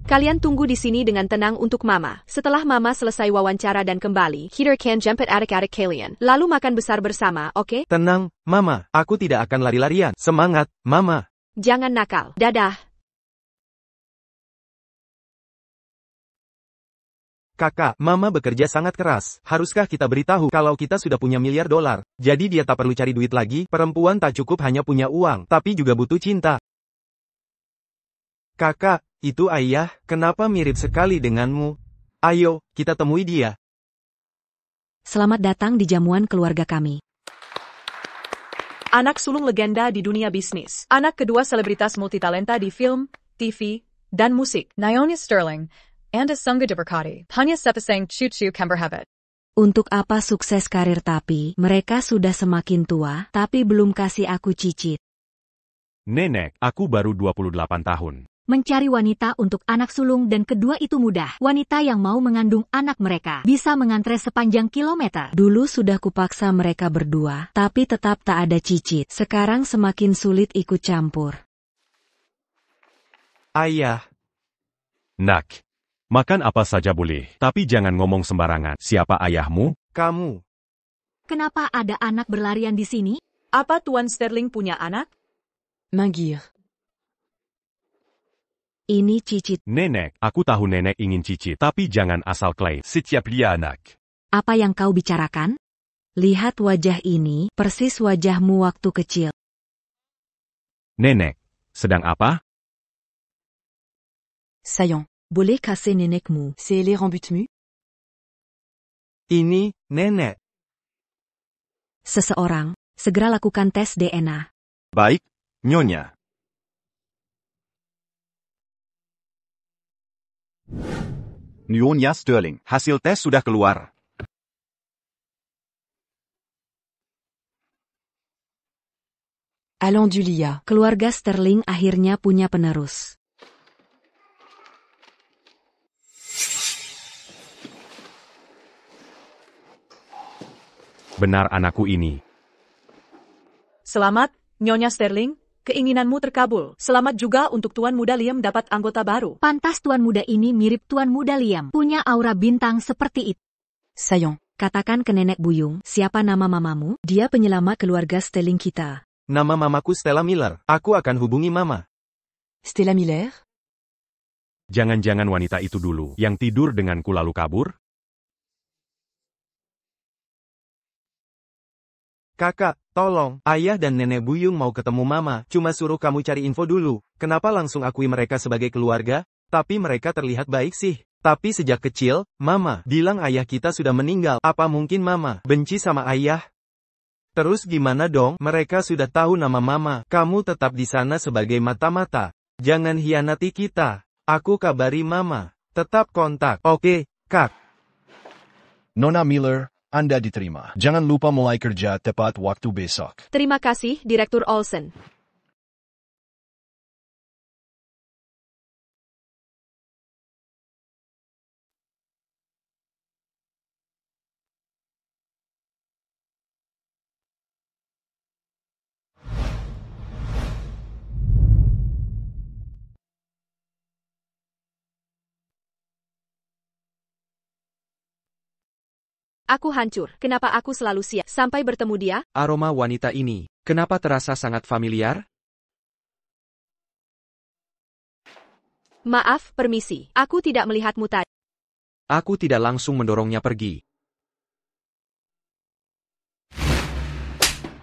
Kalian tunggu di sini dengan tenang untuk Mama. Setelah Mama selesai wawancara dan kembali, kita akan jemput adik-adik kalian. Lalu makan besar bersama, oke? Tenang, Mama. Aku tidak akan lari-larian. Semangat, Mama. Jangan nakal. Dadah. Kakak, Mama bekerja sangat keras. Haruskah kita beritahu kalau kita sudah punya miliar dolar? Jadi dia tak perlu cari duit lagi. Perempuan tak cukup hanya punya uang, tapi juga butuh cinta. Kakak, itu ayah. Kenapa mirip sekali denganmu? Ayo, kita temui dia. Selamat datang di jamuan keluarga kami. Anak sulung legenda di dunia bisnis. Anak kedua selebritas multitalenta di film, TV, dan musik. Naomi Sterling, Anda Sangga diberkati. Hanya sepasang cucu kemberhebat. Untuk apa sukses karir tapi mereka sudah semakin tua, tapi belum kasih aku cicit. Nenek, aku baru 28 tahun. Mencari wanita untuk anak sulung dan kedua itu mudah. Wanita yang mau mengandung anak mereka bisa mengantre sepanjang kilometer. Dulu sudah kupaksa mereka berdua, tapi tetap tak ada cicit. Sekarang semakin sulit ikut campur. Ayah. Nak, makan apa saja boleh, tapi jangan ngomong sembarangan. Siapa ayahmu? Kamu. Kenapa ada anak berlarian di sini? Apa Tuan Sterling punya anak? Manggir. Ini cicit. Nenek, aku tahu nenek ingin cicit, tapi jangan asal klaim. Setiap dia anak. Apa yang kau bicarakan? Lihat wajah ini, persis wajahmu waktu kecil. Nenek, sedang apa? Sayang, boleh kasih nenekmu? C'est les rembutmu? Ini, nenek. Seseorang, segera lakukan tes DNA. Baik, Nyonya. Nyonya Sterling, hasil tes sudah keluar. Alhamdulillah, keluarga Sterling akhirnya punya penerus. Benar anakku ini. Selamat, Nyonya Sterling. Keinginanmu terkabul. Selamat juga untuk Tuan Muda Liam dapat anggota baru. Pantas Tuan Muda ini mirip Tuan Muda Liam. Punya aura bintang seperti itu. Sayang, katakan ke nenek buyung, siapa nama mamamu? Dia penyelamat keluarga Sterling kita. Nama mamaku Stella Miller. Aku akan hubungi Mama. Stella Miller? Jangan-jangan wanita itu dulu yang tidur denganku lalu kabur? Kakak, tolong. Ayah dan nenek buyung mau ketemu Mama. Cuma suruh kamu cari info dulu. Kenapa langsung akui mereka sebagai keluarga? Tapi mereka terlihat baik sih. Tapi sejak kecil, Mama bilang ayah kita sudah meninggal. Apa mungkin Mama benci sama ayah? Terus gimana dong? Mereka sudah tahu nama Mama. Kamu tetap di sana sebagai mata-mata. Jangan hianati kita. Aku kabari Mama. Tetap kontak. Oke, Kak. Nona Miller, Anda diterima. Jangan lupa mulai kerja tepat waktu besok. Terima kasih, Direktur Olsen. Aku hancur. Kenapa aku selalu siap sampai bertemu dia? Aroma wanita ini, kenapa terasa sangat familiar? Maaf, permisi. Aku tidak melihatmu tadi. Aku tidak langsung mendorongnya pergi.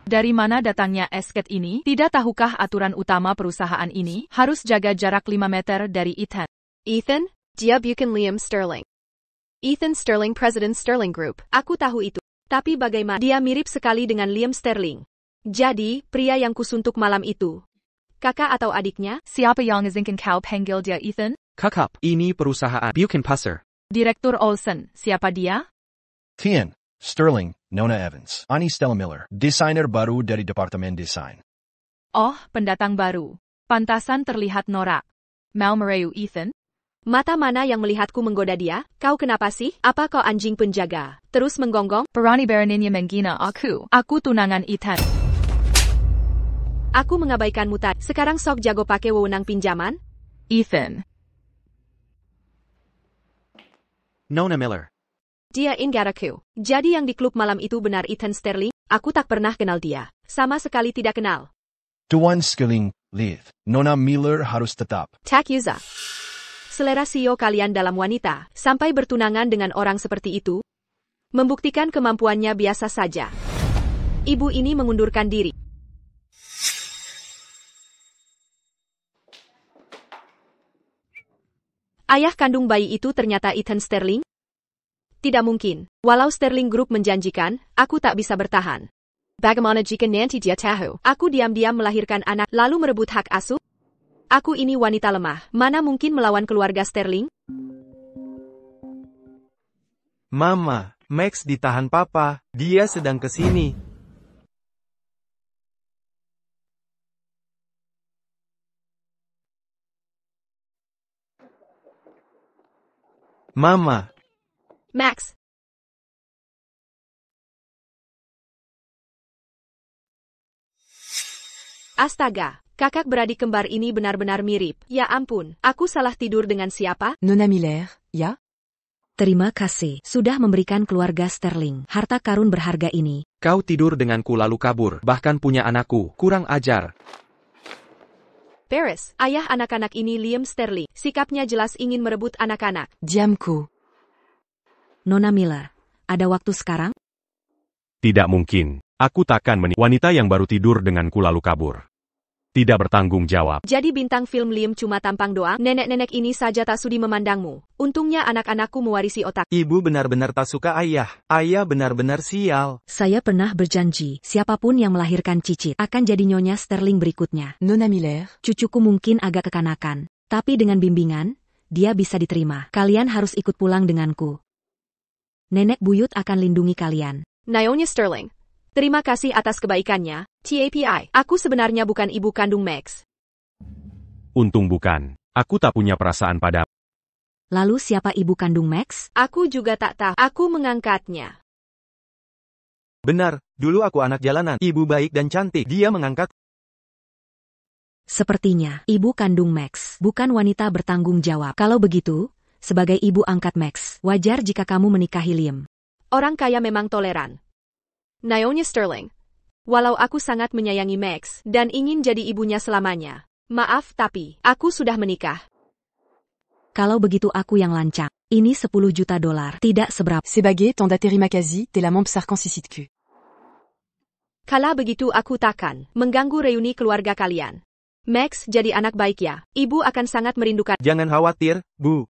Dari mana datangnya esket ini? Tidak tahukah aturan utama perusahaan ini? Harus jaga jarak 5 meter dari Ethan. Ethan? Dia bukan Liam Sterling. Ethan Sterling, President Sterling Group. Aku tahu itu. Tapi bagaimana dia mirip sekali dengan Liam Sterling? Jadi, pria yang kusuntuk malam itu. Kakak atau adiknya? Siapa yang izinkan kau panggil dia Ethan? Kakak, ini perusahaan Buchan Passer. Direktur Olsen, siapa dia? Tian, Sterling, Nona Evans, Ani Stella Miller, desainer baru dari Departemen Desain. Oh, pendatang baru. Pantasan terlihat norak. Mau merayu Ethan? Mata mana yang melihatku menggoda dia? Kau kenapa sih? Apa kau anjing penjaga? Terus menggonggong? Berani beraninya menghina aku. Aku tunangan Ethan. Aku mengabaikanmu tadi. Sekarang sok jago pakai wewenang pinjaman? Ethan. Nona Miller. Dia Ingaraku. Jadi yang di klub malam itu benar Ethan Sterling? Aku tak pernah kenal dia. Sama sekali tidak kenal. Tuan Skilling, Leith. Nona Miller harus tetap. Takuza. Selera CEO kalian dalam wanita, sampai bertunangan dengan orang seperti itu, membuktikan kemampuannya biasa saja. Ibu ini mengundurkan diri. Ayah kandung bayi itu ternyata Ethan Sterling? Tidak mungkin. Walau Sterling Group menjanjikan, aku tak bisa bertahan. Bagaimana jika nanti dia tahu, aku diam-diam melahirkan anak lalu merebut hak asuh? Aku ini wanita lemah, mana mungkin melawan keluarga Sterling? Mama, Max ditahan papa, dia sedang ke sini. Mama. Max. Astaga, kakak beradik kembar ini benar-benar mirip. Ya ampun, aku salah tidur dengan siapa? Nona Miller, ya? Terima kasih sudah memberikan keluarga Sterling harta karun berharga ini. Kau tidur denganku lalu kabur, bahkan punya anakku, kurang ajar. Paris, ayah anak-anak ini Liam Sterling. Sikapnya jelas ingin merebut anak-anak. Diamku. Nona Miller, ada waktu sekarang? Tidak mungkin. Aku takkan wanita yang baru tidur denganku lalu kabur. Tidak bertanggung jawab. Jadi bintang film Liam cuma tampang doang? Nenek-nenek ini saja tak sudi memandangmu. Untungnya anak-anakku mewarisi otak. Ibu benar-benar tak suka ayah. Ayah benar-benar sial. Saya pernah berjanji, siapapun yang melahirkan cicit akan jadi nyonya Sterling berikutnya. Nona Miller, cucuku mungkin agak kekanakan, tapi dengan bimbingan, dia bisa diterima. Kalian harus ikut pulang denganku. Nenek buyut akan lindungi kalian. Nyonya Sterling. Terima kasih atas kebaikannya, TAPI. Aku sebenarnya bukan ibu kandung Max. Untung bukan. Aku tak punya perasaan pada. Lalu siapa ibu kandung Max? Aku juga tak tahu. Aku mengangkatnya. Benar, dulu aku anak jalanan. Ibu baik dan cantik. Dia mengangkat. Sepertinya, ibu kandung Max bukan wanita bertanggung jawab. Kalau begitu, sebagai ibu angkat Max, wajar jika kamu menikahi Liam. Orang kaya memang toleran. Nyonya Sterling. Walau aku sangat menyayangi Max dan ingin jadi ibunya selamanya. Maaf tapi, aku sudah menikah. Kalau begitu aku yang lancang. Ini $10 juta, tidak seberapa. Sebagai tanda terima kasih, telah membesarkan sisitku. Kala begitu aku takkan mengganggu reuni keluarga kalian. Max jadi anak baik ya. Ibu akan sangat merindukan. Jangan khawatir, Bu.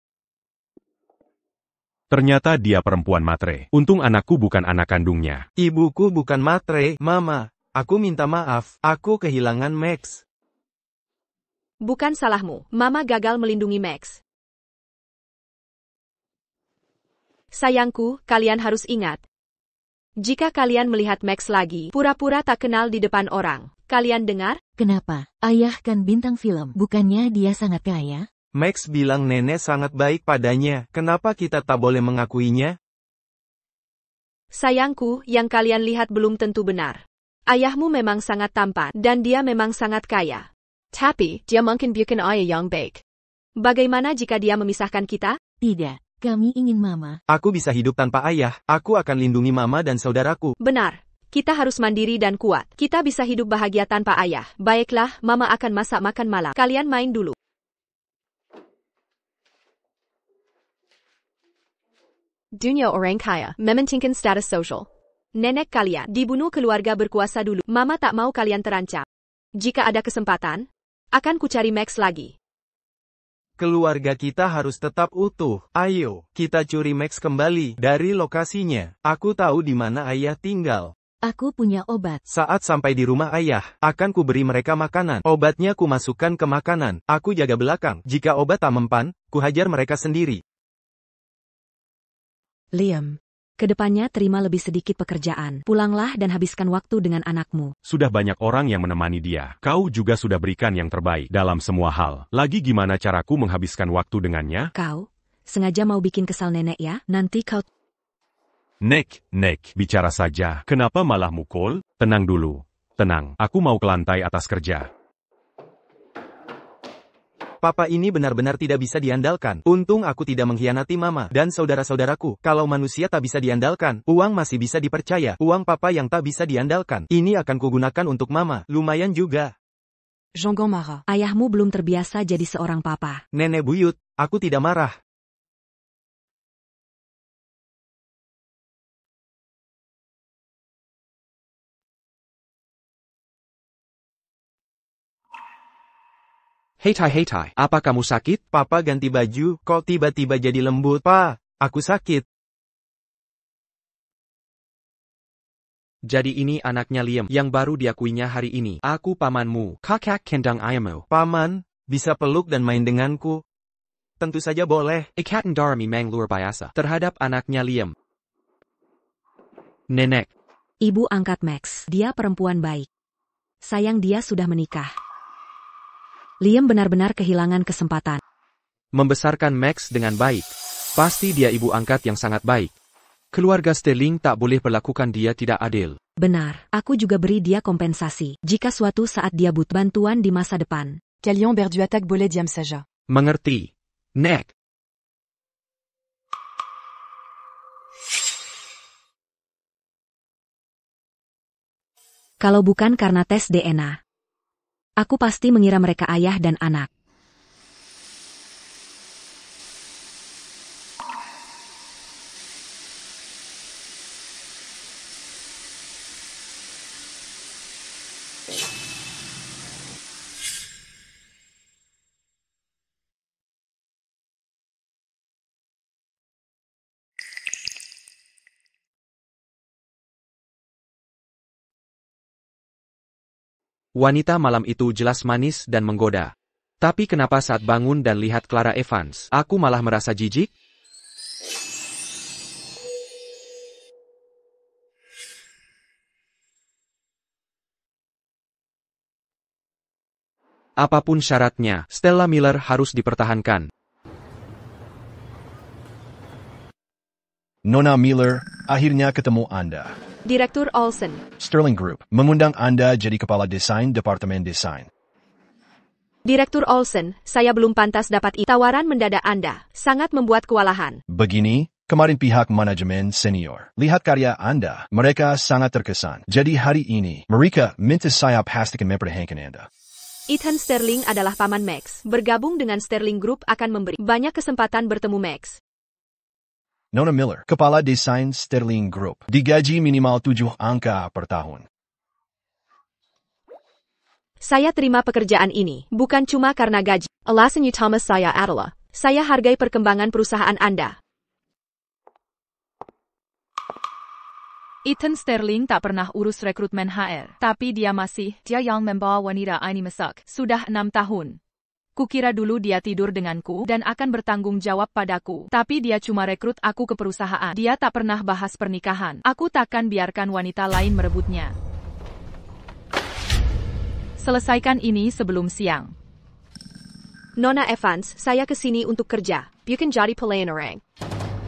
Ternyata dia perempuan matre. Untung anakku bukan anak kandungnya. Ibuku bukan matre, Mama. Aku minta maaf, aku kehilangan Max. Bukan salahmu, Mama gagal melindungi Max. Sayangku, kalian harus ingat. Jika kalian melihat Max lagi, pura-pura tak kenal di depan orang. Kalian dengar? Kenapa? Ayah kan bintang film, bukannya dia sangat kaya? Max bilang nenek sangat baik padanya, kenapa kita tak boleh mengakuinya? Sayangku, yang kalian lihat belum tentu benar. Ayahmu memang sangat tampan, dan dia memang sangat kaya. Tapi, dia mungkin bukan ayah yang baik. Bagaimana jika dia memisahkan kita? Tidak, kami ingin Mama. Aku bisa hidup tanpa ayah, aku akan lindungi Mama dan saudaraku. Benar. Kita harus mandiri dan kuat. Kita bisa hidup bahagia tanpa ayah. Baiklah, Mama akan masak makan malam. Kalian main dulu. Dunia orang kaya, mementingkan status sosial. Nenek kalian dibunuh keluarga berkuasa dulu. Mama tak mau kalian terancam. Jika ada kesempatan, akan kucari Max lagi. Keluarga kita harus tetap utuh. Ayo, kita curi Max kembali dari lokasinya. Aku tahu di mana ayah tinggal. Aku punya obat. Saat sampai di rumah ayah, akan kuberi mereka makanan. Obatnya ku masukkan ke makanan. Aku jaga belakang. Jika obat tak mempan, ku hajar mereka sendiri. Liam, kedepannya terima lebih sedikit pekerjaan. Pulanglah dan habiskan waktu dengan anakmu. Sudah banyak orang yang menemani dia. Kau juga sudah berikan yang terbaik dalam semua hal. Lagi gimana caraku menghabiskan waktu dengannya? Kau, sengaja mau bikin kesal nenek ya? Nanti kau... Nek, bicara saja. Kenapa malah mukul? Tenang dulu. Tenang, aku mau ke lantai atas kerja. Papa ini benar-benar tidak bisa diandalkan. Untung aku tidak mengkhianati mama dan saudara-saudaraku. Kalau manusia tak bisa diandalkan, uang masih bisa dipercaya. Uang papa yang tak bisa diandalkan. Ini akan kugunakan untuk mama. Lumayan juga. Jean marah. Ayahmu belum terbiasa jadi seorang papa. Nenek buyut, aku tidak marah. Hei Tai, apa kamu sakit? Papa ganti baju, kok tiba-tiba jadi lembut? Pa, aku sakit. Jadi ini anaknya Liam yang baru diakuinya hari ini. Aku pamanmu, kakak kendang ayahmu. Paman, bisa peluk dan main denganku? Tentu saja boleh. Ikatan darah memang luar biasa terhadap anaknya Liam. Nenek. Ibu angkat Max. Dia perempuan baik. Sayang dia sudah menikah. Liam benar-benar kehilangan kesempatan. Membesarkan Max dengan baik. Pasti dia ibu angkat yang sangat baik. Keluarga Sterling tak boleh perlakukan dia tidak adil. Benar, aku juga beri dia kompensasi. Jika suatu saat dia butuh bantuan di masa depan. Calian berdu attaque Bolet Diam Saja. Mengerti. Nek. Kalau bukan karena tes DNA. Aku pasti mengira mereka ayah dan anak. Wanita malam itu jelas manis dan menggoda. Tapi kenapa saat bangun dan lihat Clara Evans, aku malah merasa jijik? Apapun syaratnya, Stella Miller harus dipertahankan. Nona Miller, akhirnya ketemu Anda. Direktur Olsen. Sterling Group mengundang Anda jadi kepala desain Departemen Desain. Direktur Olsen, saya belum pantas dapat tawaran mendadak Anda. Sangat membuat kewalahan. Begini, kemarin pihak manajemen senior lihat karya Anda. Mereka sangat terkesan. Jadi hari ini, mereka minta saya pastikan mempertahankan Anda. Ethan Sterling adalah paman Max. Bergabung dengan Sterling Group akan memberi banyak kesempatan bertemu Max. Nona Miller, kepala desain Sterling Group, digaji minimal 7 angka per tahun. Saya terima pekerjaan ini, bukan cuma karena gaji. Alasan utama saya adalah, saya hargai perkembangan perusahaan Anda. Ethan Sterling tak pernah urus rekrutmen HR, tapi dia yang membawa wanita ini masak. Sudah 6 tahun. Kukira dulu dia tidur denganku dan akan bertanggung jawab padaku. Tapi dia cuma rekrut aku ke perusahaan. Dia tak pernah bahas pernikahan. Aku takkan biarkan wanita lain merebutnya. Selesaikan ini sebelum siang. Nona Evans, saya kesini untuk kerja. Bukan jadi pelayan orang.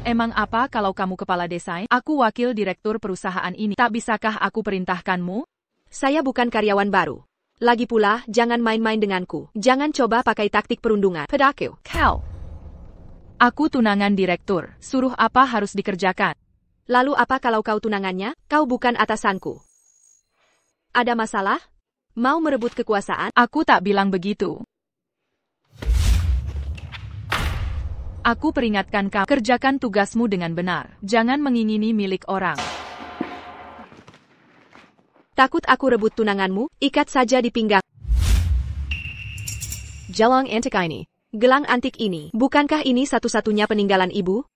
Emang apa kalau kamu kepala desain? Aku wakil direktur perusahaan ini. Tak bisakah aku perintahkanmu? Saya bukan karyawan baru. Lagi pula, jangan main-main denganku. Jangan coba pakai taktik perundungan. Padaku. Kau. Aku tunangan direktur. Suruh apa harus dikerjakan. Lalu apa kalau kau tunangannya? Kau bukan atasanku. Ada masalah? Mau merebut kekuasaan? Aku tak bilang begitu. Aku peringatkan kau. Kerjakan tugasmu dengan benar. Jangan mengingini milik orang. Takut aku rebut tunanganmu? Ikat saja di pinggang. Gelang antik ini. Gelang antik ini. Bukankah ini satu-satunya peninggalan ibu?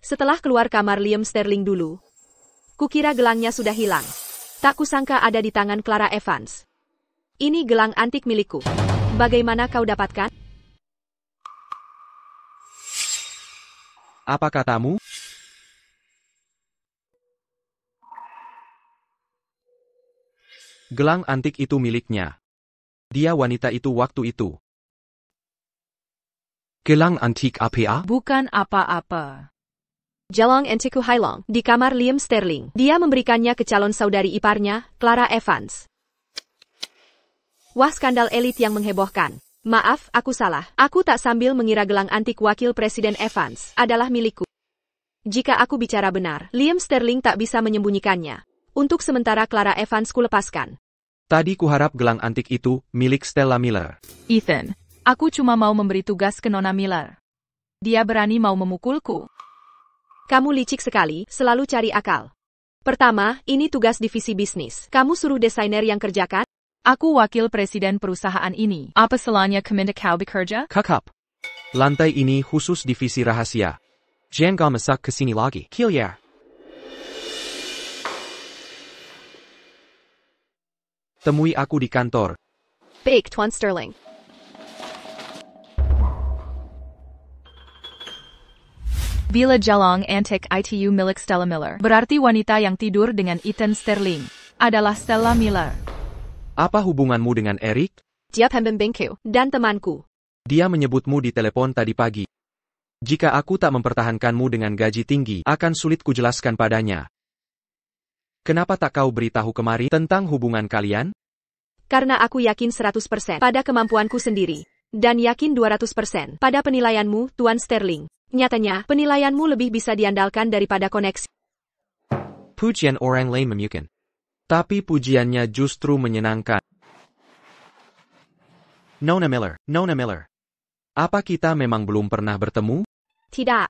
Setelah keluar kamar Liam Sterling dulu, kukira gelangnya sudah hilang. Tak kusangka ada di tangan Clara Evans. Ini gelang antik milikku. Bagaimana kau dapatkan? Apa katamu? Gelang antik itu miliknya. Dia wanita itu waktu itu. Gelang antik apa? Bukan apa-apa. Jalong Antiku Hailong, di kamar Liam Sterling. Dia memberikannya ke calon saudari iparnya, Clara Evans. Wah, skandal elit yang menghebohkan. Maaf, aku salah. Aku tak sambil mengira gelang antik wakil Presiden Evans adalah milikku. Jika aku bicara benar, Liam Sterling tak bisa menyembunyikannya. Untuk sementara Clara Evans kulepaskan. Tadi kuharap gelang antik itu milik Stella Miller. Ethan, aku cuma mau memberi tugas ke Nona Miller. Dia berani mau memukulku. Kamu licik sekali, selalu cari akal. Pertama, ini tugas divisi bisnis. Kamu suruh desainer yang kerjakan? Aku wakil presiden perusahaan ini. Apa salahnya keminta kau bekerja? Kakap. Lantai ini khusus divisi rahasia. Jangan masak ke sini lagi. Kilyar. Temui aku di kantor. Baik, Tuan Sterling. Bila Jalong Antik itu milik Stella Miller, berarti wanita yang tidur dengan Ethan Sterling adalah Stella Miller. Apa hubunganmu dengan Eric? Dia pembimbingku dan temanku. Dia menyebutmu di telepon tadi pagi. Jika aku tak mempertahankanmu dengan gaji tinggi, akan sulit kujelaskan padanya. Kenapa tak kau beritahu kemari tentang hubungan kalian? Karena aku yakin 100% pada kemampuanku sendiri. Dan yakin 200% pada penilaianmu, Tuan Sterling. Nyatanya, penilaianmu lebih bisa diandalkan daripada koneksi. Pujian orang lain memukan. Tapi pujiannya justru menyenangkan. Nona Miller. Apa kita memang belum pernah bertemu? Tidak.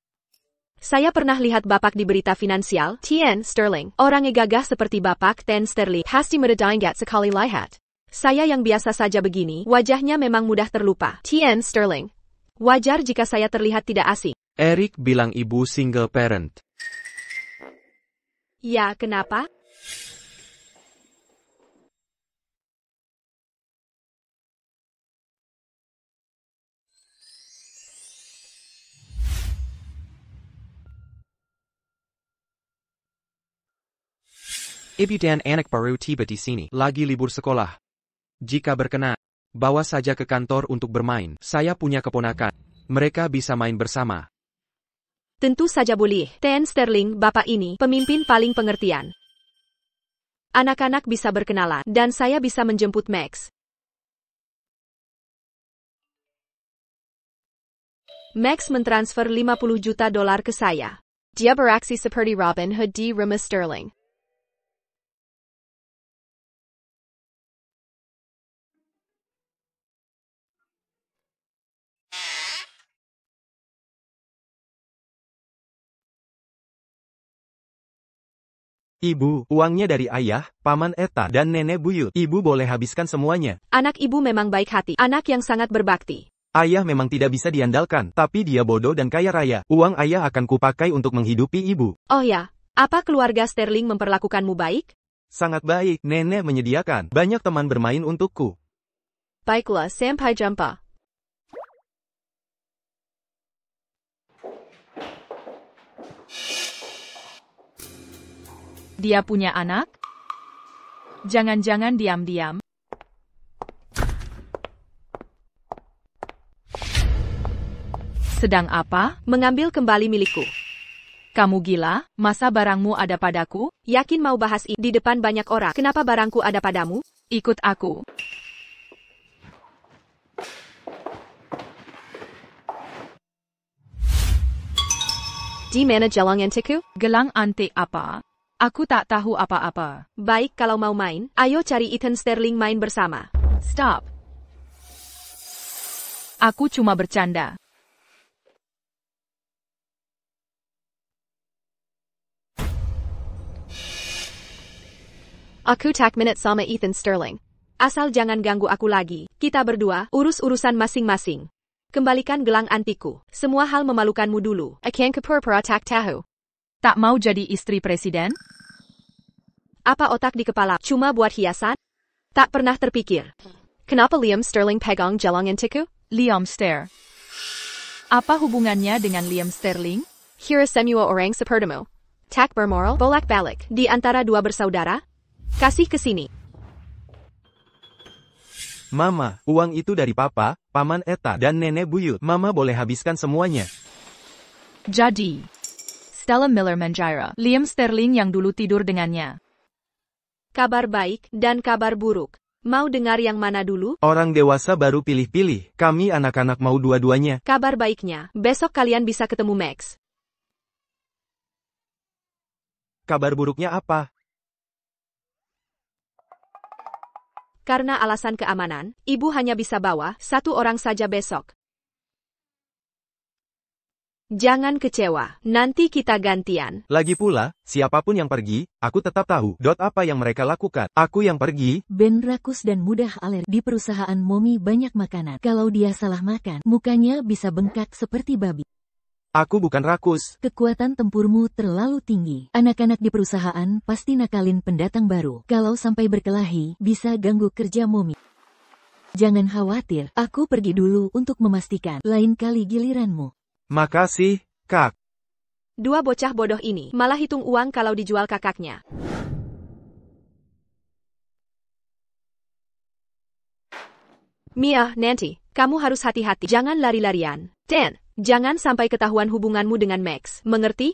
Saya pernah lihat Bapak di berita finansial, Tien Sterling. Orang yang gagah seperti Bapak, Ten Sterling, pasti mendaingat sekali lihat. Saya yang biasa saja begini, wajahnya memang mudah terlupa. Tien Sterling. Wajar jika saya terlihat tidak asing. Eric bilang ibu single parent. Ya, kenapa? Ibu dan anak baru tiba di sini, lagi libur sekolah. Jika berkenan, bawa saja ke kantor untuk bermain. Saya punya keponakan. Mereka bisa main bersama. Tentu saja boleh. Ten Sterling, Bapak ini, pemimpin paling pengertian. Anak-anak bisa berkenalan, dan saya bisa menjemput Max. Max mentransfer $50 juta ke saya. Dia beraksi seperti Robin Hood di rumah Sterling. Ibu, uangnya dari ayah, paman Eta, dan nenek buyut. Ibu boleh habiskan semuanya. Anak ibu memang baik hati, anak yang sangat berbakti. Ayah memang tidak bisa diandalkan, tapi dia bodoh dan kaya raya. Uang ayah akan kupakai untuk menghidupi ibu. Oh ya, apa keluarga Sterling memperlakukanmu baik? Sangat baik, nenek menyediakan banyak teman bermain untukku. Baiklah, sampai jumpa. Dia punya anak? Jangan-jangan diam-diam. Sedang apa? Mengambil kembali milikku. Kamu gila? Masa barangmu ada padaku? Yakin mau bahas ini di depan banyak orang? Kenapa barangku ada padamu? Ikut aku. Di mana gelang antikku? Gelang antik apa? Aku tak tahu apa-apa. Baik, kalau mau main, ayo cari Ethan Sterling main bersama. Stop. Aku cuma bercanda. Aku tak minat sama Ethan Sterling. Asal jangan ganggu aku lagi. Kita berdua, urus urusan masing-masing. Kembalikan gelang antikku. Semua hal memalukanmu dulu. Akan kepura-pura tak tahu. Tak mau jadi istri presiden? Apa otak di kepala cuma buat hiasan? Tak pernah terpikir. Kenapa Liam Sterling pegang gelang antikku? Liam Ster. Apa hubungannya dengan Liam Sterling? Kira semua orang sepertimu. Tak bermoral, bolak-balik. Di antara dua bersaudara? Kasih ke sini. Mama, uang itu dari papa, paman Eta, dan nenek buyut. Mama boleh habiskan semuanya. Jadi, Stella Miller Manjira, Liam Sterling yang dulu tidur dengannya. Kabar baik dan kabar buruk. Mau dengar yang mana dulu? Orang dewasa baru pilih-pilih. Kami anak-anak mau dua-duanya. Kabar baiknya, besok kalian bisa ketemu Max. Kabar buruknya apa? Karena alasan keamanan, ibu hanya bisa bawa satu orang saja besok. Jangan kecewa, nanti kita gantian. Lagi pula, siapapun yang pergi, aku tetap tahu apa yang mereka lakukan. Aku yang pergi. Ben rakus dan mudah alergi. Di perusahaan Momi banyak makanan. Kalau dia salah makan, mukanya bisa bengkak seperti babi. Aku bukan rakus. Kekuatan tempurmu terlalu tinggi. Anak-anak di perusahaan pasti nakalin pendatang baru. Kalau sampai berkelahi, bisa ganggu kerja Momi. Jangan khawatir, aku pergi dulu untuk memastikan. Lain kali giliranmu. Makasih, Kak. Dua bocah bodoh ini malah hitung uang kalau dijual kakaknya. Mia, Nancy, kamu harus hati-hati. Jangan lari-larian. Dan, jangan sampai ketahuan hubunganmu dengan Max. Mengerti?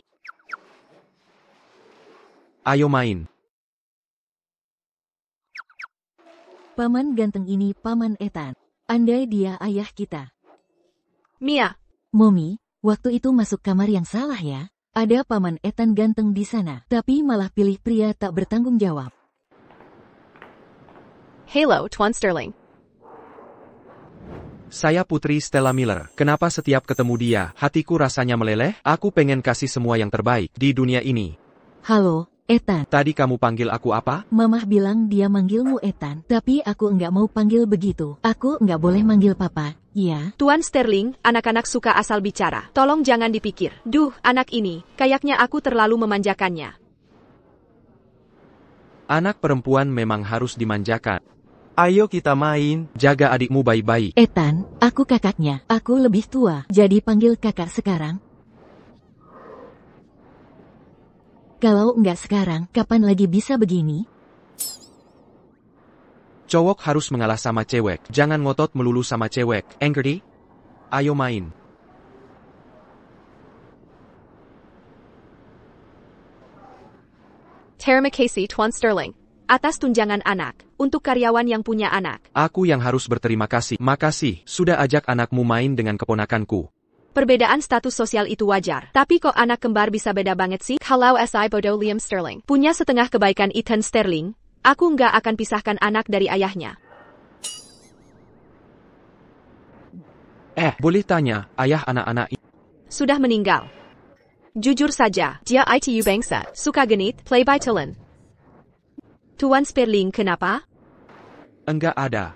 Ayo main. Paman ganteng ini Paman Ethan. Andai dia ayah kita. Mia. Momi, waktu itu masuk kamar yang salah ya. Ada Paman Ethan ganteng di sana, tapi malah pilih pria tak bertanggung jawab. Hello, Tuan Sterling. Saya Putri Stella Miller. Kenapa setiap ketemu dia, hatiku rasanya meleleh? Aku pengen kasih semua yang terbaik di dunia ini. Halo, Ethan. Tadi kamu panggil aku apa? Mamah bilang dia manggilmu Ethan, tapi aku enggak mau panggil begitu. Aku enggak boleh manggil papa, ya? Tuan Sterling, anak-anak suka asal bicara. Tolong jangan dipikir. Duh, anak ini, kayaknya aku terlalu memanjakannya. Anak perempuan memang harus dimanjakan. Ayo kita main. Jaga adikmu baik-baik. Ethan, aku kakaknya. Aku lebih tua, jadi panggil kakak sekarang. Kalau enggak sekarang, kapan lagi bisa begini? Cowok harus mengalah sama cewek. Jangan ngotot melulu sama cewek. Ngerti? Ayo main. Terima kasih, Tuan Sterling. Atas tunjangan anak, untuk karyawan yang punya anak. Aku yang harus berterima kasih. Makasih, sudah ajak anakmu main dengan keponakanku. Perbedaan status sosial itu wajar. Tapi kok anak kembar bisa beda banget sih? Kalau SI bodoh Liam Sterling punya setengah kebaikan Ethan Sterling, aku nggak akan pisahkan anak dari ayahnya. Boleh tanya, ayah anak-anak ini Sudah meninggal. Jujur saja, dia itu bangsa, suka genit, play by talent. Tuan Sterling kenapa? enggak ada.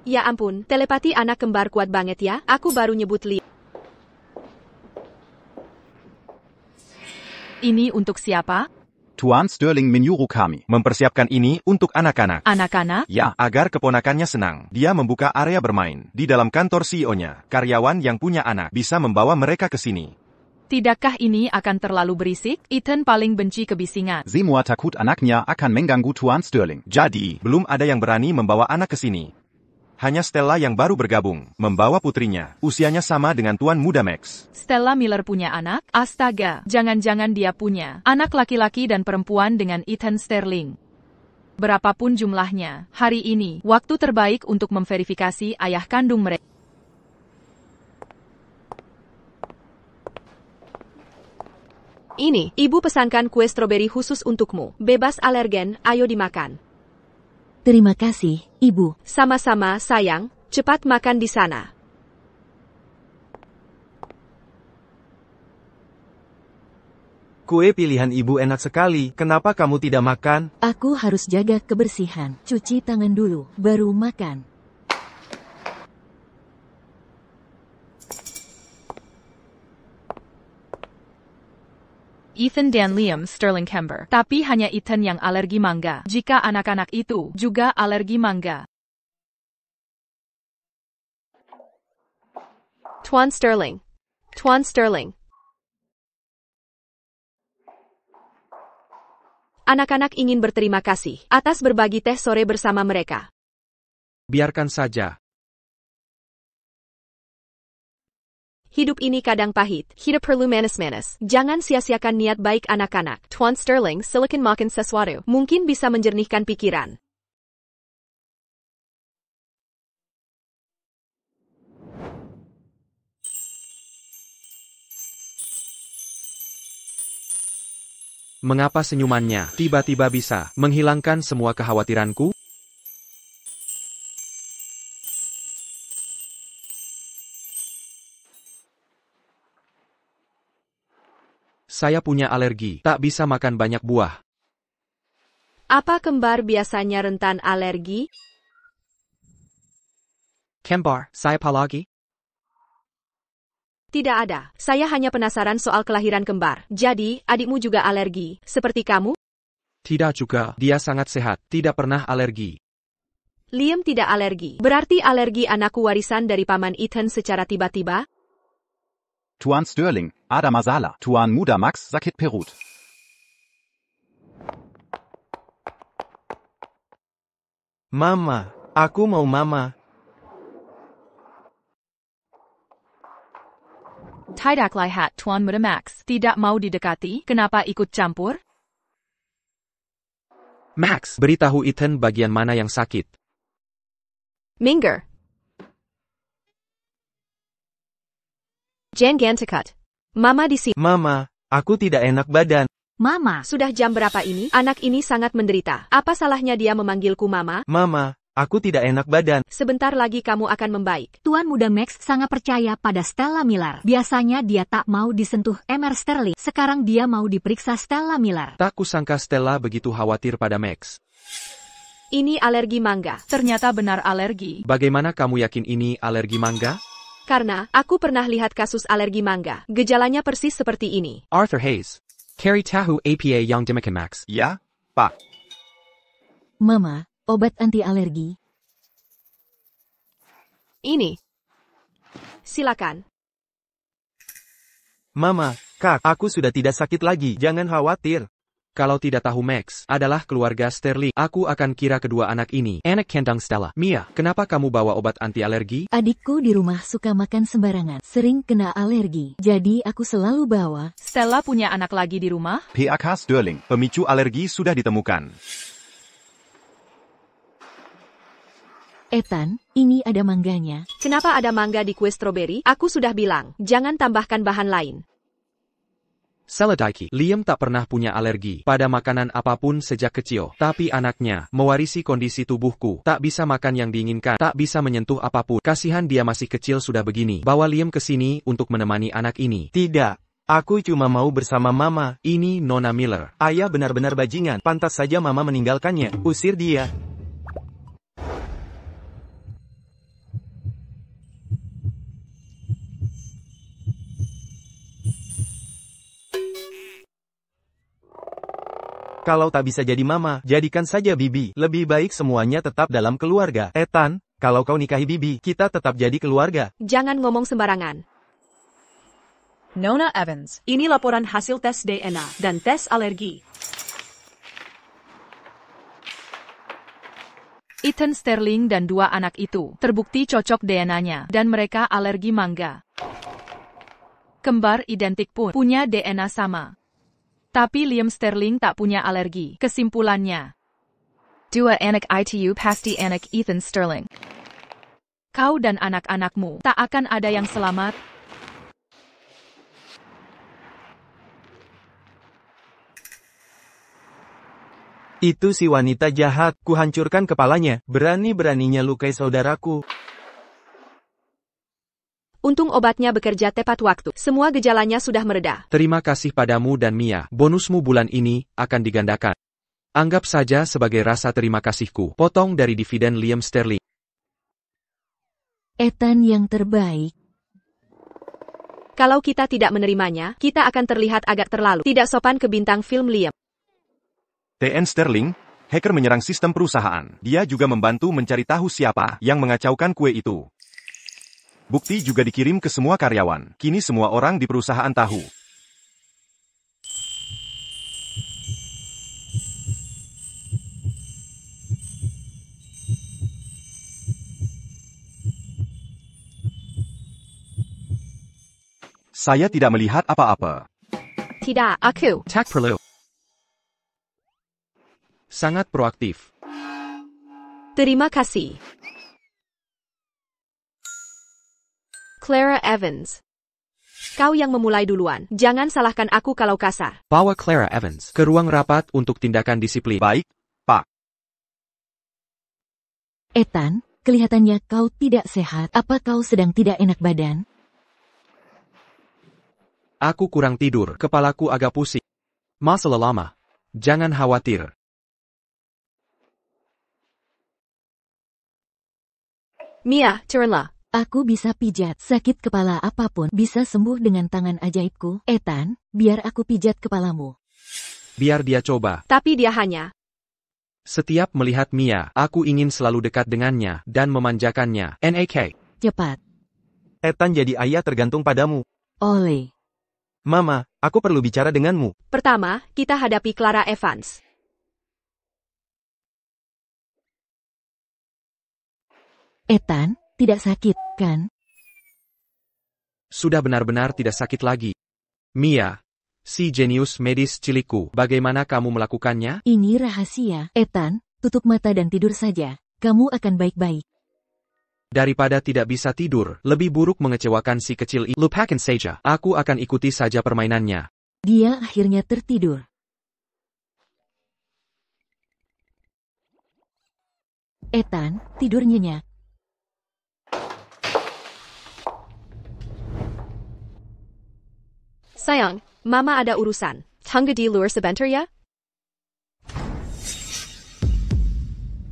Ya ampun, telepati anak kembar kuat banget ya, aku baru nyebut Liam. Ini untuk siapa? Tuan Sterling menyuruh kami Mempersiapkan ini untuk anak-anak. Anak-anak? Ya, Agar keponakannya senang, dia membuka area bermain. Di dalam kantor CEO-nya, karyawan yang punya anak bisa membawa mereka ke sini. Tidakkah ini akan terlalu berisik? Ethan paling benci kebisingan. semua takut anaknya akan mengganggu Tuan Sterling. Jadi, belum ada yang berani membawa anak ke sini. Hanya Stella yang baru bergabung, membawa putrinya. Usianya sama dengan Tuan Muda Max. Stella Miller punya anak? Astaga, jangan-jangan dia punya anak laki-laki dan perempuan dengan Ethan Sterling. Berapapun jumlahnya, hari ini, waktu terbaik untuk memverifikasi ayah kandung mereka. Ini, ibu pesankan kue stroberi khusus untukmu. Bebas alergen, ayo dimakan. Terima kasih, Ibu. Sama-sama, sayang. Cepat makan di sana. Kue pilihan ibu enak sekali. Kenapa kamu tidak makan? Aku harus jaga kebersihan. Cuci tangan dulu, baru makan. Ethan dan Liam Sterling Kember. Tapi hanya Ethan yang alergi mangga. Jika anak-anak itu juga alergi mangga. Tuan Sterling. Tuan Sterling. Anak-anak ingin berterima kasih atas berbagi teh sore bersama mereka. Biarkan saja. Hidup ini kadang pahit, hidup perlu manis-manis. Jangan sia-siakan niat baik anak-anak. Tuan Sterling, silakan makan sesuatu. Mungkin bisa menjernihkan pikiran. Mengapa senyumannya tiba-tiba bisa menghilangkan semua kekhawatiranku? Saya punya alergi, tak bisa makan banyak buah. Apa kembar biasanya rentan alergi? Kembar, saya palagi? Tidak ada. Saya hanya penasaran soal kelahiran kembar. Jadi, adikmu juga alergi, seperti kamu? Tidak juga, dia sangat sehat, tidak pernah alergi. Liam tidak alergi. Berarti alergi anakku warisan dari paman Ethan secara tiba-tiba? Tuan Sterling, ada masalah. Tuan muda Max sakit perut. Mama, aku mau mama. Tidak lihat Tuan Muda Max. Tidak mau didekati, kenapa ikut campur? Max, beritahu Ethan bagian mana yang sakit. Minger. Jan Ganticut. Mama di sini. Mama, aku tidak enak badan. Mama, Sudah jam berapa ini? Anak ini sangat menderita. Apa salahnya dia memanggilku mama? Mama, aku tidak enak badan. Sebentar lagi kamu akan membaik. Tuan muda Max sangat percaya pada Stella Miller. Biasanya dia tak mau disentuh Emer Sterling. Sekarang dia mau diperiksa Stella Miller. Tak kusangka Stella begitu khawatir pada Max. Ini alergi mangga. Ternyata benar alergi. Bagaimana kamu yakin ini alergi mangga? Karena, aku pernah lihat kasus alergi mangga. Gejalanya persis seperti ini. Arthur Hayes. Carry tahu APA yang demikian Max. Ya, Pak. Mama, obat anti alergi. Ini. Silakan. Mama, Kak, aku sudah tidak sakit lagi. Jangan khawatir. Kalau tidak tahu Max adalah keluarga Sterling, aku akan kira kedua anak ini anak kandung Stella. Mia, kenapa kamu bawa obat anti alergi? Adikku di rumah suka makan sembarangan, sering kena alergi. Jadi aku selalu bawa. Stella punya anak lagi di rumah? PAK Sterling, pemicu alergi sudah ditemukan. Ethan, ini ada mangganya. Kenapa ada mangga di kue stroberi? Aku sudah bilang, jangan tambahkan bahan lain. Seladaiki, Liam tak pernah punya alergi pada makanan apapun sejak kecil. Tapi anaknya mewarisi kondisi tubuhku. Tak bisa makan yang diinginkan, tak bisa menyentuh apapun. Kasihan dia masih kecil sudah begini. Bawa Liam ke sini untuk menemani anak ini. Tidak. Aku cuma mau bersama Mama. Ini Nona Miller. Ayah benar-benar bajingan. Pantas saja Mama meninggalkannya. Usir dia. Kalau tak bisa jadi mama, jadikan saja Bibi. Lebih baik semuanya tetap dalam keluarga. Ethan, kalau kau nikahi Bibi, kita tetap jadi keluarga. Jangan ngomong sembarangan. Nona Evans, ini laporan hasil tes DNA dan tes alergi. Ethan Sterling dan dua anak itu terbukti cocok DNA-nya dan mereka alergi mangga. Kembar identik pun punya DNA sama. Tapi Liam Sterling tak punya alergi. Kesimpulannya, dua anak itu pasti anak Ethan Sterling. Kau dan anak-anakmu tak akan ada yang selamat. Itu si wanita jahat, kuhancurkan kepalanya. Berani-beraninya lukai saudaraku. Untung obatnya bekerja tepat waktu. Semua gejalanya sudah mereda. Terima kasih padamu dan Mia. Bonusmu bulan ini akan digandakan. Anggap saja sebagai rasa terima kasihku. Potong dari dividen Liam Sterling. Ethan yang terbaik. Kalau kita tidak menerimanya, kita akan terlihat agak terlalu tidak sopan ke bintang film Liam. TN Sterling, hacker menyerang sistem perusahaan. Dia juga membantu mencari tahu siapa yang mengacaukan kue itu. Bukti juga dikirim ke semua karyawan. Kini semua orang di perusahaan tahu. Saya tidak melihat apa-apa. Tidak, aku. Tak perlu. Sangat proaktif. Terima kasih. Clara Evans. Kau yang memulai duluan. Jangan salahkan aku kalau kasar. Bawa Clara Evans ke ruang rapat untuk tindakan disiplin. Baik, Pak. Ethan, kelihatannya kau tidak sehat. Apa kau sedang tidak enak badan? Aku kurang tidur, kepalaku agak pusing. Masalah lama. Jangan khawatir. Mia, turunlah. Aku bisa pijat. Sakit kepala apapun bisa sembuh dengan tangan ajaibku. Ethan, biar aku pijat kepalamu. Biar dia coba. Tapi dia hanya. Setiap melihat Mia, aku ingin selalu dekat dengannya dan memanjakannya. Nak. Cepat. Ethan jadi ayah tergantung padamu. Oleh. Mama, aku perlu bicara denganmu. Pertama, kita hadapi Clara Evans. Ethan, tidak sakit, kan? Sudah benar-benar tidak sakit lagi. Mia, si jenius medis cilikku, bagaimana kamu melakukannya? Ini rahasia. Ethan, tutup mata dan tidur saja. Kamu akan baik-baik. Daripada tidak bisa tidur, lebih buruk mengecewakan si kecil ini. Lupakan saja, aku akan ikuti saja permainannya. Dia akhirnya tertidur. Ethan, tidur nyenyak. Sayang, Mama ada urusan. Tunggu di luar sebentar ya.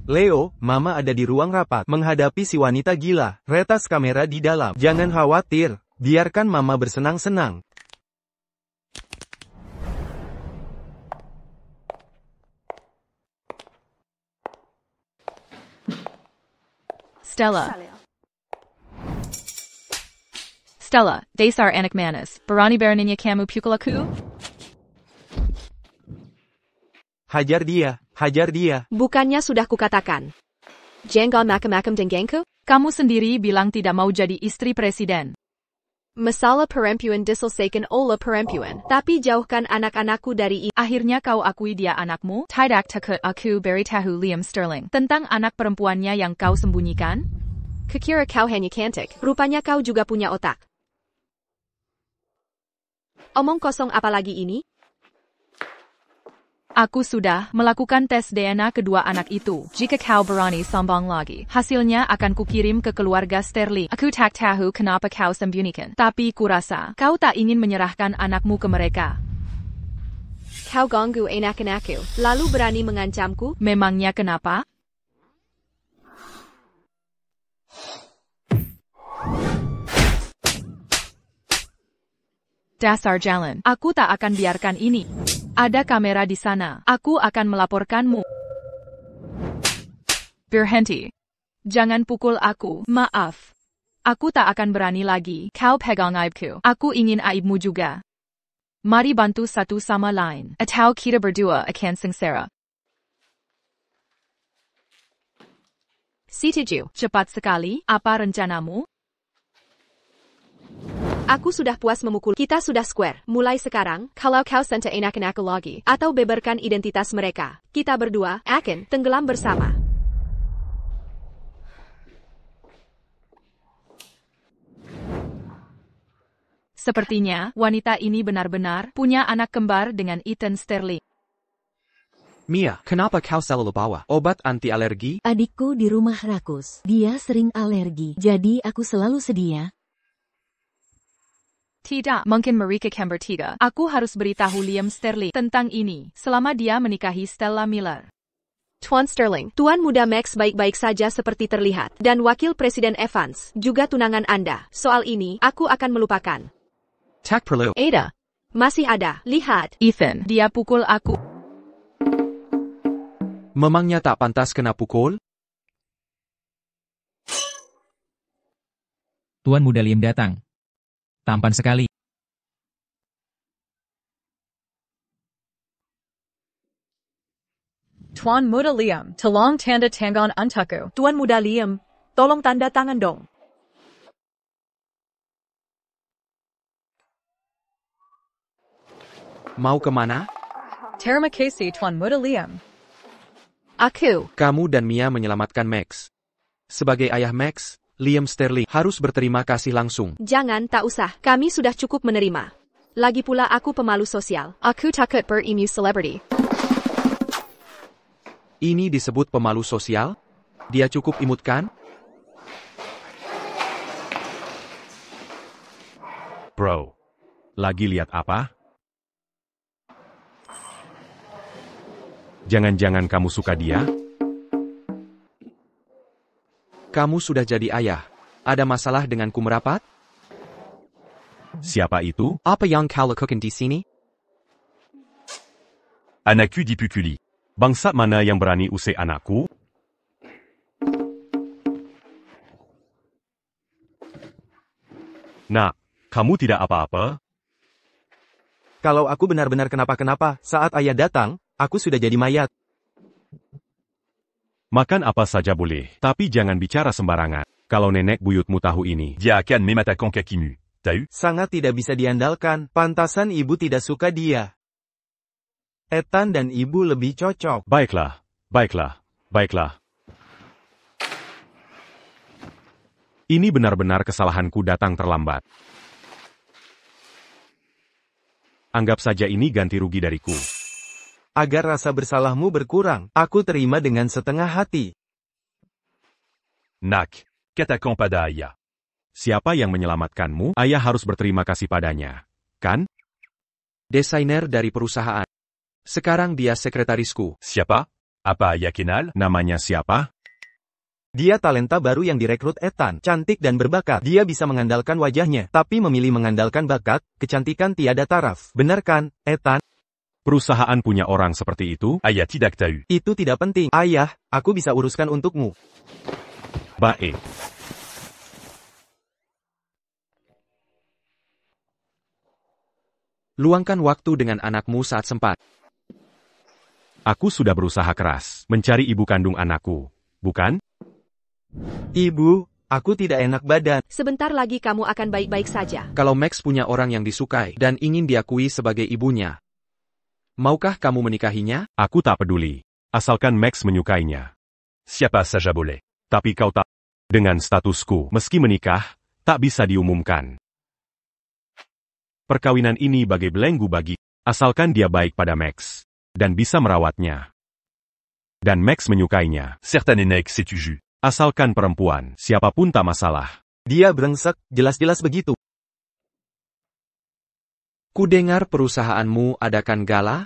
Leo, Mama ada di ruang rapat menghadapi si wanita gila. Retas kamera di dalam. Jangan khawatir, biarkan Mama bersenang-senang. Stella. Stella, dasar anak manis. Berani beraninya kamu pukul aku? Hajar dia, hajar dia. Bukannya sudah kukatakan. Jangan macam-macam denganku? Kamu sendiri bilang tidak mau jadi istri presiden. Masalah perempuan diselesaikan oleh perempuan. Tapi jauhkan anak-anakku dari ini. Akhirnya kau akui dia anakmu? Tidak takut aku beritahu Liam Sterling tentang anak perempuannya yang kau sembunyikan? Kukira kau hanya cantik. Rupanya kau juga punya otak. Omong kosong apa lagi ini? Aku sudah melakukan tes DNA kedua anak itu. Jika kau berani sombong lagi, hasilnya akan kukirim ke keluarga Sterling. Aku tak tahu kenapa kau sembunyikan. Tapi kurasa kau tak ingin menyerahkan anakmu ke mereka. Kau ganggu anak-anakku, lalu berani mengancamku? Memangnya kenapa? Dasar jalan. Aku tak akan biarkan ini. Ada kamera di sana. Aku akan melaporkanmu. Berhenti. Jangan pukul aku. Maaf. Aku tak akan berani lagi. Kau pegang aibku. Aku ingin aibmu juga. Mari bantu satu sama lain. Atau kita berdua akan sengsara. Setuju. Cepat sekali. Apa rencanamu? Aku sudah puas memukul. Kita sudah square. Mulai sekarang, kalau kau sentuh anak-anakku lagi, atau beberkan identitas mereka, kita berdua akan tenggelam bersama. Sepertinya, wanita ini benar-benar punya anak kembar dengan Ethan Sterling. Mia, kenapa kau selalu bawa obat anti alergi? Adikku di rumah rakus. Dia sering alergi, jadi aku selalu sedia. Tidak, mungkin mereka camber tidak. Aku harus beritahu Liam Sterling tentang ini, selama dia menikahi Stella Miller. Tuan Sterling, Tuan Muda Max baik-baik saja seperti terlihat, dan Wakil Presiden Evans, juga tunangan Anda. Soal ini, aku akan melupakan. Tak perlu. Ada. Masih ada. Lihat. Ethan, dia pukul aku. Memangnya tak pantas kena pukul? Tuan Muda Liam datang. Tampan sekali. Tuan Muda Liam, tolong tanda tangan untukku. Tuan Muda Liam, tolong tanda tangan dong. Mau kemana? Terima kasih Tuan Muda Liam. Aku. Kamu dan Mia menyelamatkan Max. Sebagai ayah Max, Liam Sterling harus berterima kasih langsung. Jangan, tak usah. Kami sudah cukup menerima. Lagi pula aku pemalu sosial. Aku takut bertemu selebriti. Ini disebut pemalu sosial? Dia cukup imut kan? Bro, lagi lihat apa? Jangan-jangan kamu suka dia? Kamu sudah jadi ayah. Ada masalah denganku merapat? Siapa itu? Apa yang kau lakukan di sini? Anakku dipukuli. Bangsa mana yang berani usai anakku? Nak, kamu tidak apa-apa? Kalau aku benar-benar kenapa-kenapa, saat ayah datang, aku sudah jadi mayat. Makan apa saja boleh, tapi jangan bicara sembarangan. Kalau nenek buyutmu tahu ini, dia akan mematakan kakimu. Tahu? Sangat tidak bisa diandalkan, pantasan ibu tidak suka dia. Ethan dan ibu lebih cocok. Baiklah, baiklah, baiklah. Ini benar-benar kesalahanku datang terlambat. Anggap saja ini ganti rugi dariku. Agar rasa bersalahmu berkurang, aku terima dengan setengah hati. Nak, katakan pada ayah. Siapa yang menyelamatkanmu, ayah harus berterima kasih padanya. Kan? Desainer dari perusahaan. Sekarang dia sekretarisku. Siapa? Apa ayah kenal? Namanya siapa? Dia talenta baru yang direkrut Ethan. Cantik dan berbakat. Dia bisa mengandalkan wajahnya, tapi memilih mengandalkan bakat, kecantikan tiada taraf. Benar kan, Ethan? Perusahaan punya orang seperti itu? Ayah tidak tahu. Itu tidak penting. Ayah, aku bisa uruskan untukmu. Baik. Luangkan waktu dengan anakmu saat sempat. Aku sudah berusaha keras mencari ibu kandung anakku, bukan? Ibu, aku tidak enak badan. Sebentar lagi kamu akan baik-baik saja. Kalau Max punya orang yang disukai dan ingin diakui sebagai ibunya, maukah kamu menikahinya? Aku tak peduli, asalkan Max menyukainya. Siapa saja boleh. Tapi kau tak. Dengan statusku, meski menikah, tak bisa diumumkan. Perkawinan ini bagai belenggu bagi, asalkan dia baik pada Max. Dan bisa merawatnya. Dan Max menyukainya. Certainement c'est tu. Asalkan perempuan, siapapun tak masalah. Dia brengsek, jelas-jelas begitu. Kudengar perusahaanmu adakan gala?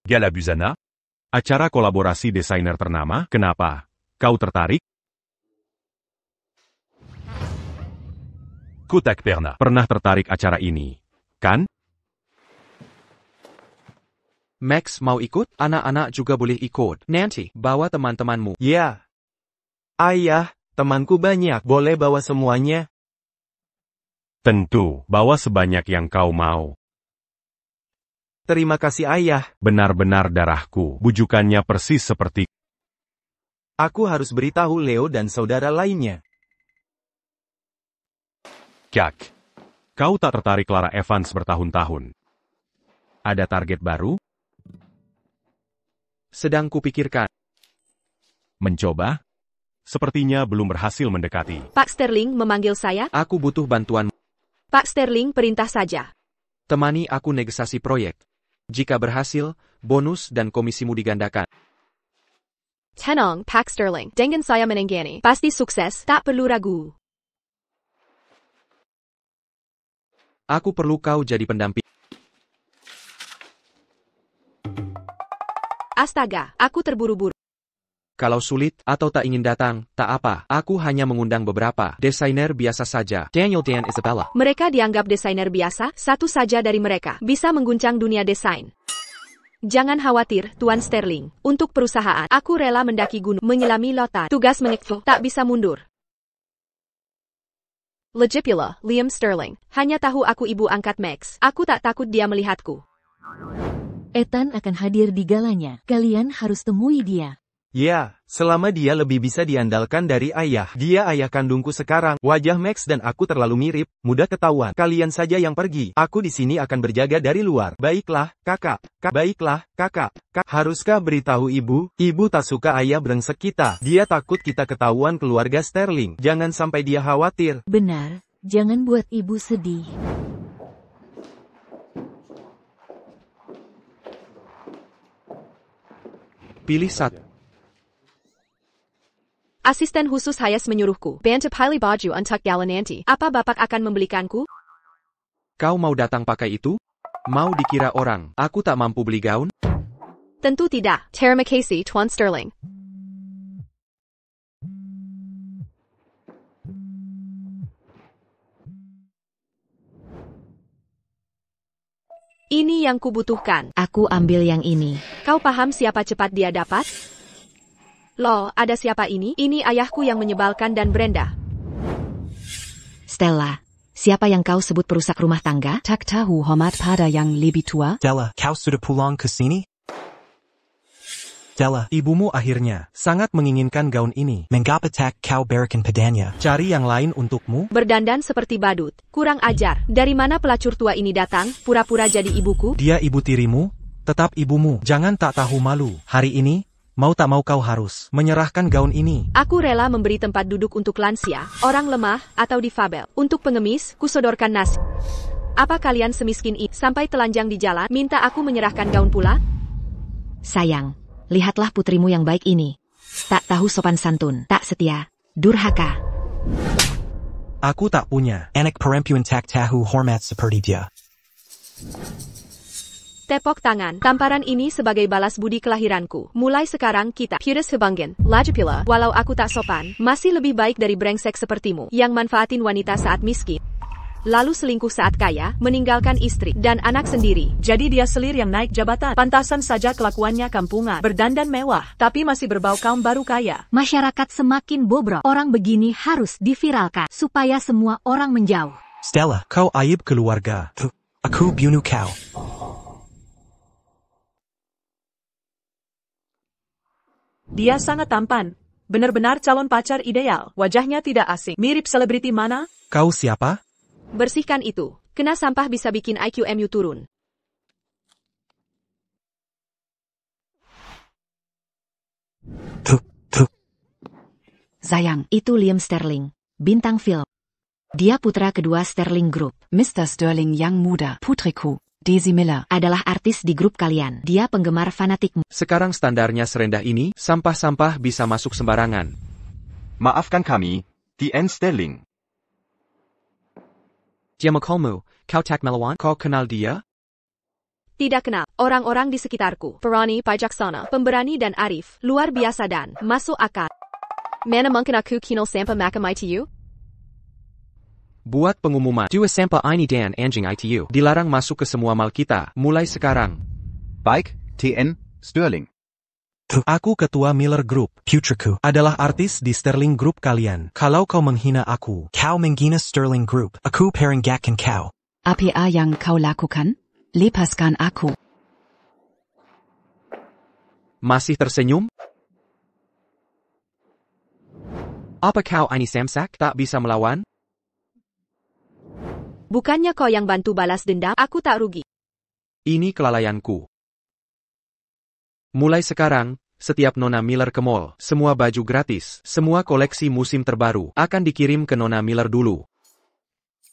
Gala Busana? Acara kolaborasi desainer ternama, kenapa? Kau tertarik? Kutak pernah tertarik acara ini, kan? Max mau ikut? Anak-anak juga boleh ikut. Nanti, bawa teman-temanmu. Ya. Ayah, temanku banyak. Boleh bawa semuanya? Tentu, bawa sebanyak yang kau mau. Terima kasih ayah. Benar-benar darahku. Bujukannya persis seperti... Aku harus beritahu Leo dan saudara lainnya. Kak. Kau tak tertarik Clara Evans bertahun-tahun. Ada target baru? Sedang kupikirkan. Mencoba? Sepertinya belum berhasil mendekati. Pak Sterling memanggil saya? Aku butuh bantuan. Pak Sterling, perintah saja. Temani aku negosiasi proyek. Jika berhasil, bonus dan komisimu digandakan. Tenang, Pak Sterling. Dengan saya menenggani. Pasti sukses, tak perlu ragu. Aku perlu kau jadi pendamping. Astaga, aku terburu-buru. Kalau sulit atau tak ingin datang, tak apa. Aku hanya mengundang beberapa desainer biasa saja. Daniel dan Isabella. Mereka dianggap desainer biasa, satu saja dari mereka bisa mengguncang dunia desain. Jangan khawatir, Tuan Sterling. Untuk perusahaan, aku rela mendaki gunung, menyelami lautan. Tugas mengekfo, tak bisa mundur. Legipula, Liam Sterling. Hanya tahu aku ibu angkat Max. Aku tak takut dia melihatku. Ethan akan hadir di galanya. Kalian harus temui dia. Ya, selama dia lebih bisa diandalkan dari ayah. Dia ayah kandungku sekarang. Wajah Max dan aku terlalu mirip, mudah ketahuan. Kalian saja yang pergi. Aku di sini akan berjaga dari luar. Baiklah, kakak. Baiklah, kakak. Haruskah beritahu ibu? Ibu tak suka ayah brengsek kita. Dia takut kita ketahuan keluarga Sterling. Jangan sampai dia khawatir. Benar, jangan buat ibu sedih. Pilih satu. Asisten khusus Hayes menyuruhku. Bantu pilih baju untuk galan nanti. Apa bapak akan membelikanku? Kau mau datang pakai itu? Mau dikira orang, aku tak mampu beli gaun? Tentu tidak. Terima kasih, Tuan Sterling. Ini yang kubutuhkan. Aku ambil yang ini. Kau paham siapa cepat dia dapat? Loh, ada siapa ini? Ini ayahku yang menyebalkan dan Brenda. Stella, siapa yang kau sebut perusak rumah tangga? Tak tahu hormat pada yang lebih tua? Stella, kau sudah pulang ke sini? Stella, ibumu akhirnya sangat menginginkan gaun ini. Mengapa tak kau berikan padanya? Cari yang lain untukmu? Berdandan seperti badut. Kurang ajar. Dari mana pelacur tua ini datang? Pura-pura jadi ibuku? Dia ibu tirimu, tetap ibumu. Jangan tak tahu malu. Hari ini, mau tak mau kau harus menyerahkan gaun ini. Aku rela memberi tempat duduk untuk lansia, orang lemah, atau difabel. Untuk pengemis, kusodorkan nasi. Apa kalian semiskin ini? Sampai telanjang di jalan, minta aku menyerahkan gaun pula? Sayang, lihatlah putrimu yang baik ini. Tak tahu sopan santun, tak setia, durhaka. Aku tak punya anak perempuan tak tahu hormat seperti dia. Tepok tangan, tamparan ini sebagai balas budi kelahiranku. Mulai sekarang kita putus hubungan. Lagi pula, walau aku tak sopan, masih lebih baik dari brengsek sepertimu, yang manfaatin wanita saat miskin. Lalu selingkuh saat kaya, meninggalkan istri dan anak sendiri. Jadi dia selir yang naik jabatan. Pantasan saja kelakuannya kampungan, berdandan mewah, tapi masih berbau kaum baru kaya. Masyarakat semakin bobrok. Orang begini harus diviralkan, supaya semua orang menjauh. Stella, kau aib keluarga. Aku bunuh kau. Dia sangat tampan. Benar-benar calon pacar ideal. Wajahnya tidak asing. Mirip selebriti mana? Kau siapa? Bersihkan itu. Kena sampah bisa bikin IQ-mu turun. Sayang, itu Liam Sterling, bintang film. Dia putra kedua Sterling Group. Mr. Sterling yang muda, putriku, Daisy Miller, adalah artis di grup kalian. Dia penggemar fanatikmu. Sekarang standarnya serendah ini, sampah-sampah bisa masuk sembarangan. Maafkan kami, TN Sterling. Dia makalmu, kau tak melawan? Kau kenal dia? Tidak kenal. Orang-orang di sekitarku, Ferrani, Bijaksana, pemberani dan arif, luar biasa dan masuk akal. Mana mungkin aku kenal sampah macam ITU? Buat pengumuman, dua sampah ini dan anjing ITU dilarang masuk ke semua mal kita, mulai sekarang. Baik, TN Sterling. Aku ketua Miller Group. Putriku adalah artis di Sterling Group kalian. Kalau kau menghina aku, kau menghina Sterling Group. Aku peringatkan kau. Apa yang kau lakukan? Lepaskan aku. Masih tersenyum? Apa kau ini samsak tak bisa melawan? Bukannya kau yang bantu balas dendam, aku tak rugi. Ini kelalaianku. Mulai sekarang, setiap Nona Miller ke mall, semua baju gratis, semua koleksi musim terbaru, akan dikirim ke Nona Miller dulu.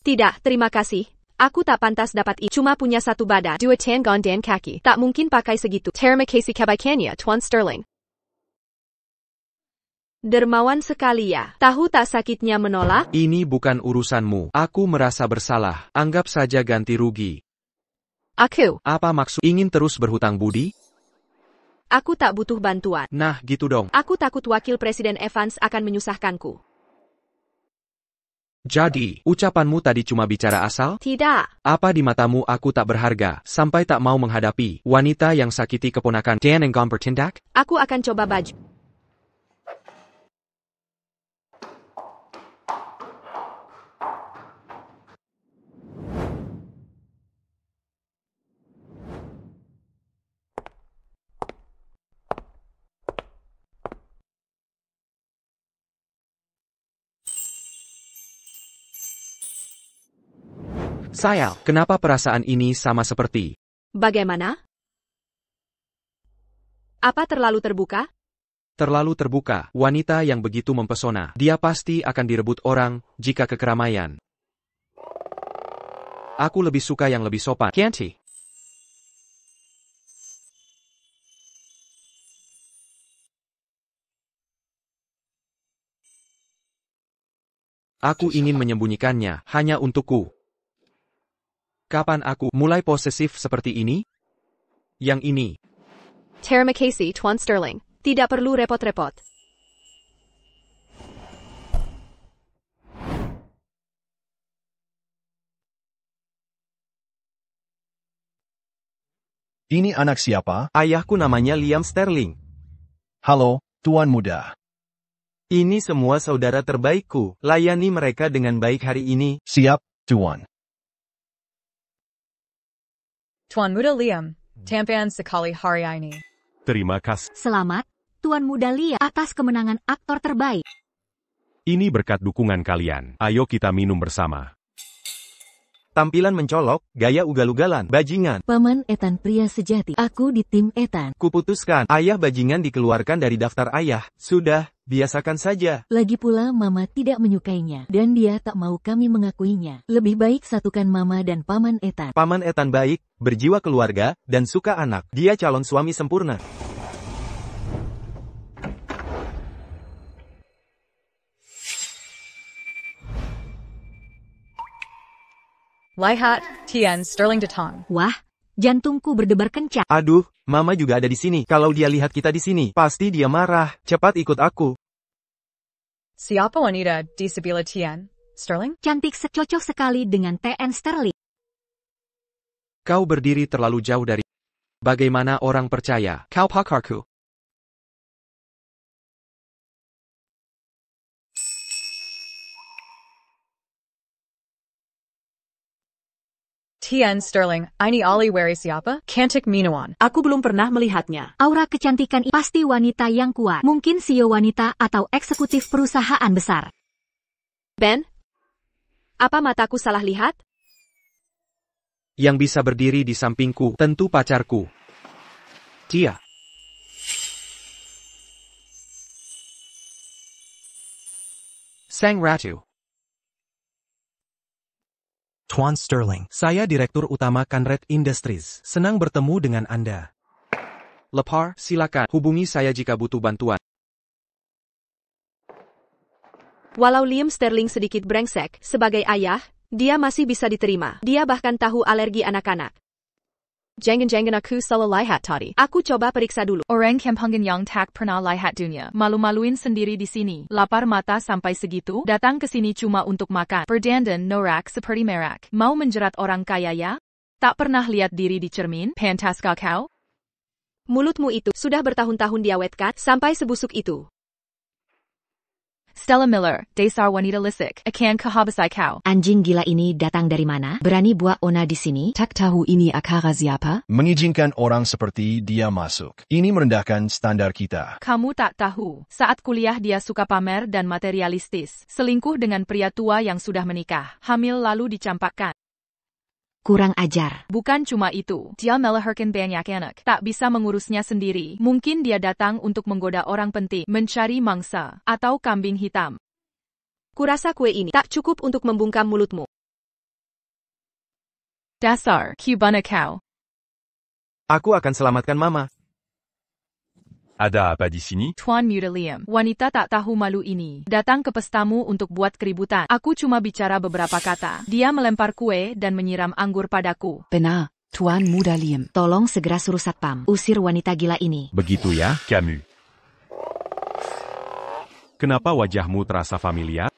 Tidak, terima kasih. Aku tak pantas dapat itu. Cuma punya satu badan, dua tangan dan kaki. Tak mungkin pakai segitu. Terima kasih kebaikannya, Tuan Sterling. Dermawan sekali ya. Tahu tak sakitnya menolak? Ini bukan urusanmu. Aku merasa bersalah. Anggap saja ganti rugi. Aku. Apa maksud ingin terus berhutang budi? Aku tak butuh bantuan. Nah, gitu dong. Aku takut wakil Presiden Evans akan menyusahkanku. Jadi, ucapanmu tadi cuma bicara asal? Tidak. Apa di matamu aku tak berharga, sampai tak mau menghadapi wanita yang sakiti keponakan Dan Engam bertindak? Aku akan coba baju. Sayal, kenapa perasaan ini sama seperti? Bagaimana? Apa terlalu terbuka? Terlalu terbuka, wanita yang begitu mempesona. Dia pasti akan direbut orang jika ke keramaian. Aku lebih suka yang lebih sopan. Kianti. Aku ingin menyembunyikannya, hanya untukku. Kapan aku mulai posesif seperti ini? Yang ini. Terima kasih, Tuan Sterling. Tidak perlu repot-repot. Ini anak siapa? Ayahku namanya Liam Sterling. Halo, Tuan Muda. Ini semua saudara terbaikku. Layani mereka dengan baik hari ini. Siap, Tuan. Tuan Muda Liam, tampan sekali hari ini. Terima kasih. Selamat, Tuan Muda Liam, atas kemenangan aktor terbaik. Ini berkat dukungan kalian. Ayo kita minum bersama. Tampilan mencolok, gaya ugal-ugalan, bajingan. Paman Ethan pria sejati. Aku di tim Ethan. Kuputuskan, ayah bajingan dikeluarkan dari daftar ayah. Sudah, biasakan saja. Lagi pula Mama tidak menyukainya, dan dia tak mau kami mengakuinya. Lebih baik satukan Mama dan Paman Ethan. Paman Ethan baik, berjiwa keluarga, dan suka anak. Dia calon suami sempurna. Lihat, Tian Sterling datang. Wah, jantungku berdebar kencang. Aduh, Mama juga ada di sini. Kalau dia lihat kita di sini, pasti dia marah. Cepat ikut aku. Siapa wanita di sebelah Tian Sterling? Cantik secocok sekali dengan TN Sterling. Kau berdiri terlalu jauh dari. Bagaimana orang percaya? Kau pakarku. Tian Sterling, ini Ali Wari siapa? Cantik minuan. Aku belum pernah melihatnya. Aura kecantikan pasti wanita yang kuat. Mungkin CEO wanita atau eksekutif perusahaan besar. Ben? Apa mataku salah lihat? Yang bisa berdiri di sampingku, tentu pacarku. Dia. Sang Ratu. Tuan Sterling, saya Direktur Utama Conrad Industries. Senang bertemu dengan Anda. Lepar, silakan hubungi saya jika butuh bantuan. Walau Liam Sterling sedikit brengsek, sebagai ayah, dia masih bisa diterima. Dia bahkan tahu alergi anak-anak. Jangan-jangan aku salah lihat tadi. Aku coba periksa dulu. Orang kampungan yang tak pernah lihat dunia. Malu-maluin sendiri di sini. Lapar mata sampai segitu. Datang ke sini cuma untuk makan. Berdandan norak seperti merak. Mau menjerat orang kaya ya? Tak pernah lihat diri di cermin? Pantas kau? Mulutmu itu sudah bertahun-tahun diawetkan sampai sebusuk itu. Stella Miller, dasar wanita lisik, akan kehabisai kau. Anjing gila ini datang dari mana? Berani buat ona di sini? Tak tahu ini akara siapa? Mengizinkan orang seperti dia masuk. Ini merendahkan standar kita. Kamu tak tahu. Saat kuliah dia suka pamer dan materialistis. Selingkuh dengan pria tua yang sudah menikah. Hamil lalu dicampakkan. Kurang ajar. Bukan cuma itu, dia melahirkan banyak anak. Tak bisa mengurusnya sendiri. Mungkin dia datang untuk menggoda orang penting, mencari mangsa, atau kambing hitam. Kurasa kue ini tak cukup untuk membungkam mulutmu. Dasar, Cubana kau. Aku akan selamatkan Mama. Ada apa di sini? Tuan Muda Liam, wanita tak tahu malu ini, datang ke pestamu untuk buat keributan. Aku cuma bicara beberapa kata. Dia melempar kue dan menyiram anggur padaku. Benar, Tuan Muda Liam. Tolong segera suruh satpam. Usir wanita gila ini. Begitu ya, Camus. Kenapa wajahmu terasa familiar?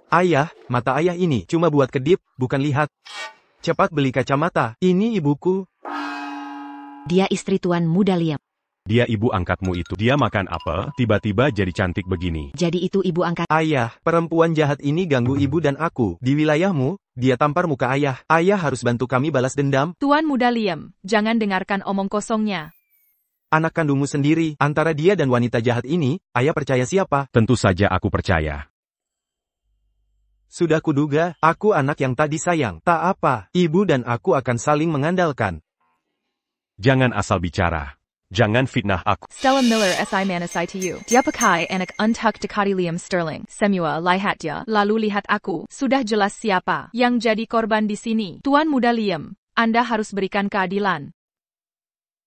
Ayah, mata ayah ini cuma buat kedip, bukan lihat. Cepat beli kacamata. Ini ibuku. Dia istri Tuan Muda Liam. Dia ibu angkatmu itu. Dia makan apa? Tiba-tiba jadi cantik begini. Jadi itu ibu angkat. Ayah, perempuan jahat ini ganggu ibu dan aku. Di wilayahmu, dia tampar muka ayah. Ayah harus bantu kami balas dendam. Tuan Muda Liam, jangan dengarkan omong kosongnya. Anak kandungmu sendiri, antara dia dan wanita jahat ini, ayah percaya siapa? Tentu saja aku percaya. Sudah kuduga, aku anak yang tak disayang. Tak apa, ibu dan aku akan saling mengandalkan. Jangan asal bicara. Jangan fitnah aku. Stella Miller SI manasai to you. Dia pakai anak untuk dekati Liam Sterling. Semua lihat dia, lalu lihat aku. Sudah jelas siapa yang jadi korban di sini. Tuan muda Liam, Anda harus berikan keadilan.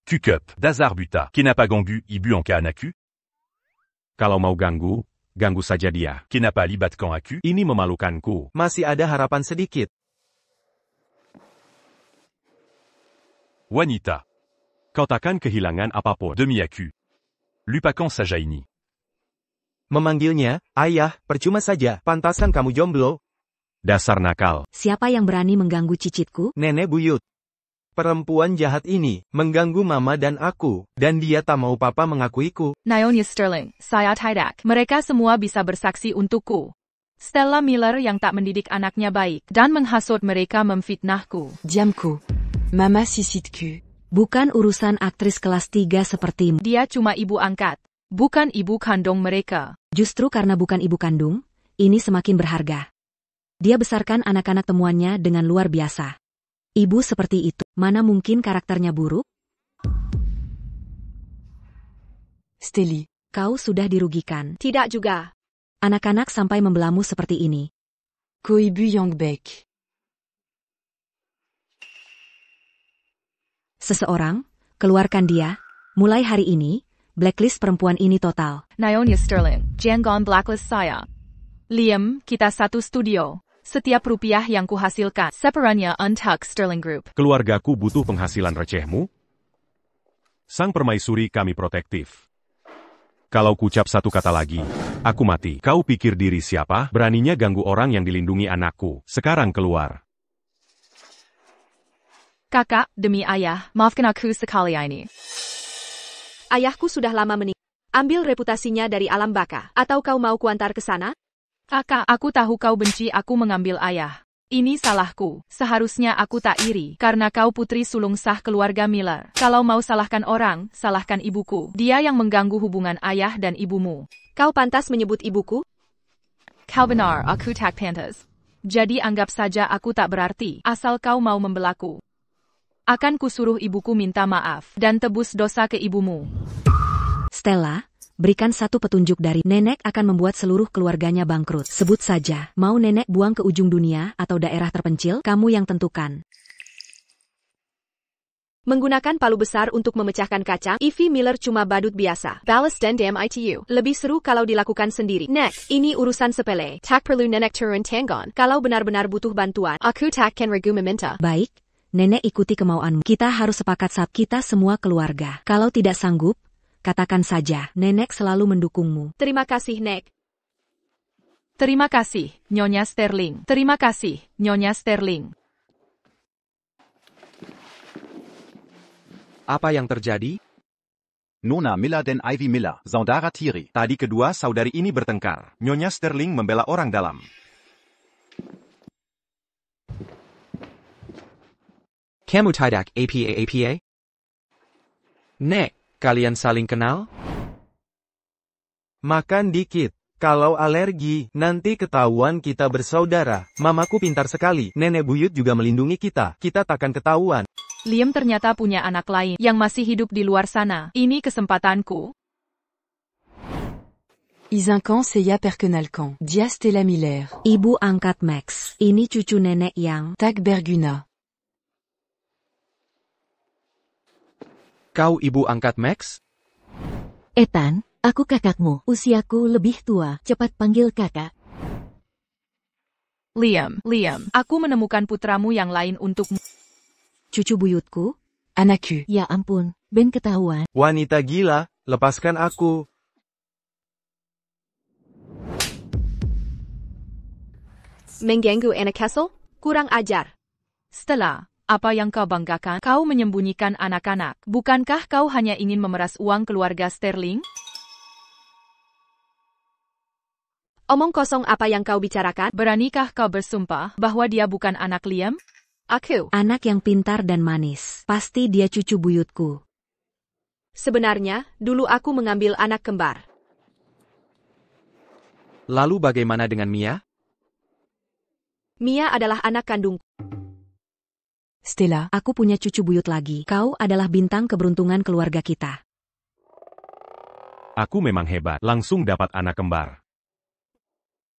Cukup. Dazar buta. Kenapa ganggu ibu angka anakku? Kalau mau ganggu saja dia. Kenapa libatkan aku? Ini memalukanku. Masih ada harapan sedikit. Wanita. Kau takkan kehilangan apapun demi aku. Lupakan saja ini. Memanggilnya, ayah, percuma saja. Pantasan kamu jomblo. Dasar nakal. Siapa yang berani mengganggu cicitku? Nenek buyut. Perempuan jahat ini mengganggu mama dan aku, dan dia tak mau papa mengakuiku. Nyonya Sterling, saya tidak. Mereka semua bisa bersaksi untukku. Stella Miller yang tak mendidik anaknya baik, dan menghasut mereka memfitnahku. Diamku. Mama sisitku. Bukan urusan aktris kelas 3 sepertimu. Dia cuma ibu angkat, bukan ibu kandung mereka. Justru karena bukan ibu kandung, ini semakin berharga. Dia besarkan anak-anak temuannya dengan luar biasa. Ibu seperti itu, mana mungkin karakternya buruk? Steli, kau sudah dirugikan. Tidak juga. Anak-anak sampai membelamu seperti ini. Ko ibu Yongbek. Seseorang, keluarkan dia. Mulai hari ini, blacklist perempuan ini total. Nyonya Sterling, jangan blacklist saya. Liam, kita satu studio. Setiap rupiah yang kuhasilkan, seperannya untuk Sterling Group. Keluargaku butuh penghasilan recehmu? Sang permaisuri kami protektif. Kalau kucap satu kata lagi, aku mati. Kau pikir diri siapa? Beraninya ganggu orang yang dilindungi anakku. Sekarang keluar. Kakak, demi ayah, maafkan aku sekali ini. Ayahku sudah lama meninggal. Ambil reputasinya dari alam baka. Atau kau mau kuantar ke sana? Kakak, aku tahu kau benci aku mengambil ayah. Ini salahku. Seharusnya aku tak iri, karena kau putri sulung sah keluarga Miller. Kalau mau salahkan orang, salahkan ibuku. Dia yang mengganggu hubungan ayah dan ibumu. Kau pantas menyebut ibuku? Kau benar, aku tak pantas. Jadi anggap saja aku tak berarti, asal kau mau membelaku. Akan kusuruh ibuku minta maaf, dan tebus dosa ke ibumu. Stella, berikan satu petunjuk dari nenek akan membuat seluruh keluarganya bangkrut. Sebut saja, mau nenek buang ke ujung dunia atau daerah terpencil, kamu yang tentukan. Menggunakan palu besar untuk memecahkan kaca, Evie Miller cuma badut biasa. Balas dendam itu. Lebih seru kalau dilakukan sendiri. Next, ini urusan sepele. Tak perlu nenek turun tangan. Kalau benar-benar butuh bantuan, aku takkan ragu meminta. Baik, nenek ikuti kemauanmu. Kita harus sepakat saat kita semua keluarga. Kalau tidak sanggup, katakan saja, nenek selalu mendukungmu. Terima kasih, Nek. Terima kasih, Nyonya Sterling. Terima kasih, Nyonya Sterling. Apa yang terjadi? Nona Miller dan Ivy Miller, saudara tiri. Tadi kedua saudari ini bertengkar. Nyonya Sterling membela orang dalam. Kamu tidak apa? Nek, kalian saling kenal? Makan dikit. Kalau alergi, nanti ketahuan kita bersaudara. Mamaku pintar sekali. Nenek buyut juga melindungi kita. Kita takkan ketahuan. Liam ternyata punya anak lain yang masih hidup di luar sana. Ini kesempatanku. Izinkan saya perkenalkan. Dia Stella Miller. Ibu angkat Max. Ini cucu nenek yang Tak Berguna. Kau ibu angkat Max? Ethan, aku kakakmu. Usiaku lebih tua. Cepat panggil kakak. Liam, aku menemukan putramu yang lain untukmu. Cucu buyutku? Anakku. Ya ampun, Ben ketahuan. Wanita gila, lepaskan aku. Mengganggu anak Castle? Kurang ajar. Stella, apa yang kau banggakan? Kau menyembunyikan anak-anak. Bukankah kau hanya ingin memeras uang keluarga Sterling? Omong kosong apa yang kau bicarakan? Beranikah kau bersumpah bahwa dia bukan anak Liam? Aku. Anak yang pintar dan manis. Pasti dia cucu buyutku. Sebenarnya, dulu aku mengambil anak kembar. Lalu bagaimana dengan Mia? Mia adalah anak kandungku. Stella, aku punya cucu buyut lagi. Kau adalah bintang keberuntungan keluarga kita. Aku memang hebat, langsung dapat anak kembar.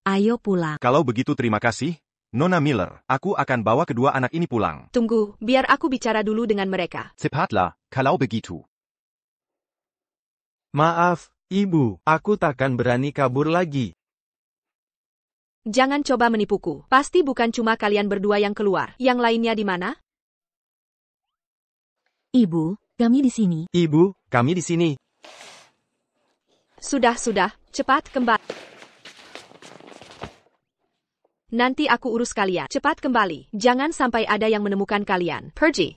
Ayo pulang. Kalau begitu terima kasih, Nona Miller. Aku akan bawa kedua anak ini pulang. Tunggu, biar aku bicara dulu dengan mereka. Cepatlah, kalau begitu. Maaf, Ibu, aku takkan berani kabur lagi. Jangan coba menipuku. Pasti bukan cuma kalian berdua yang keluar. Yang lainnya di mana? Ibu, kami di sini. Ibu, kami di sini. Sudah, cepat kembali. Nanti aku urus kalian. Cepat kembali. Jangan sampai ada yang menemukan kalian. Pergi.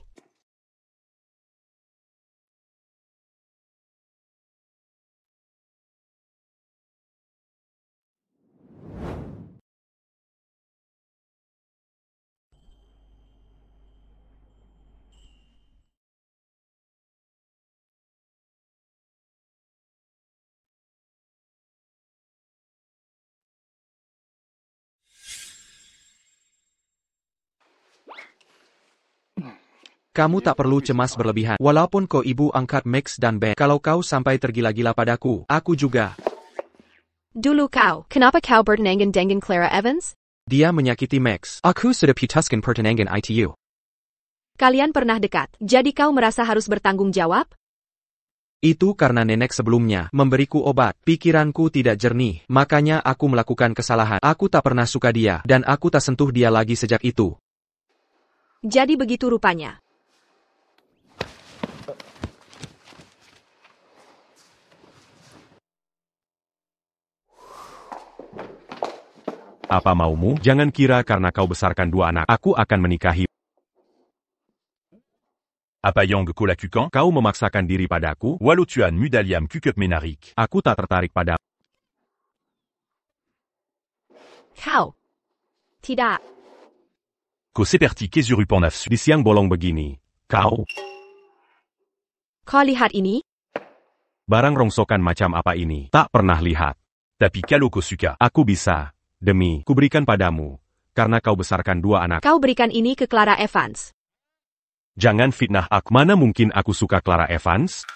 Kamu tak perlu cemas berlebihan. Walaupun kau ibu angkat Max dan Ben, kalau kau sampai tergila-gila padaku, aku juga. Dulu kau. Kenapa kau bertenangan Clara Evans? Dia menyakiti Max. Aku sudah putuskan pertunangan itu. Kalian pernah dekat, jadi kau merasa harus bertanggung jawab? Itu karena nenek sebelumnya memberiku obat. Pikiranku tidak jernih, makanya aku melakukan kesalahan. Aku tak pernah suka dia, dan aku tak sentuh dia lagi sejak itu. Jadi begitu rupanya. Apa maumu? Jangan kira karena kau besarkan dua anak, aku akan menikahi. Apa yang kulakukan? Kau memaksakan diri padaku, walau tuan mudaliam kukep menarik. Aku tak tertarik pada. Kau. Tidak. Kau seperti kesurupan nafsu. Di siang bolong begini. Kau. Kau lihat ini? Barang rongsokan macam apa ini? Tak pernah lihat. Tapi kalau kau suka, aku bisa. Demi, kuberikan padamu. Karena kau besarkan dua anak. Kau berikan ini ke Clara Evans. Jangan fitnah aku. Mana mungkin aku suka Clara Evans?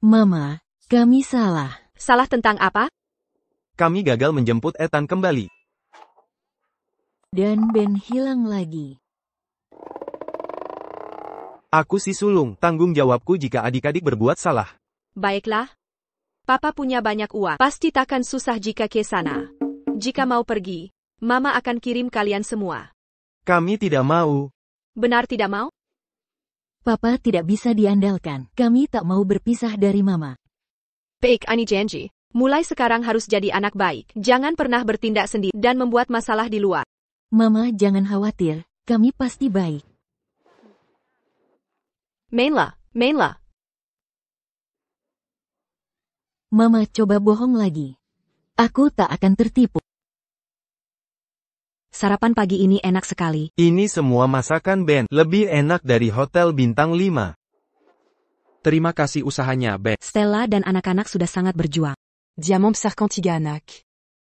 Mama, kami salah. Salah tentang apa? Kami gagal menjemput Ethan kembali. Dan Ben hilang lagi. Aku si sulung, tanggung jawabku jika adik-adik berbuat salah. Baiklah. Papa punya banyak uang. Pasti takkan susah jika ke sana. Jika mau pergi, Mama akan kirim kalian semua. Kami tidak mau. Benar tidak mau? Papa tidak bisa diandalkan. Kami tak mau berpisah dari Mama. Baik, Ani janji. Mulai sekarang harus jadi anak baik. Jangan pernah bertindak sendiri dan membuat masalah di luar. Mama, jangan khawatir. Kami pasti baik. Mainlah. Mama coba bohong lagi. Aku tak akan tertipu. Sarapan pagi ini enak sekali. Ini semua masakan Ben. Lebih enak dari hotel bintang 5. Terima kasih usahanya, Ben. Stella dan anak-anak sudah sangat berjuang. Dia membesarkan 3 anak.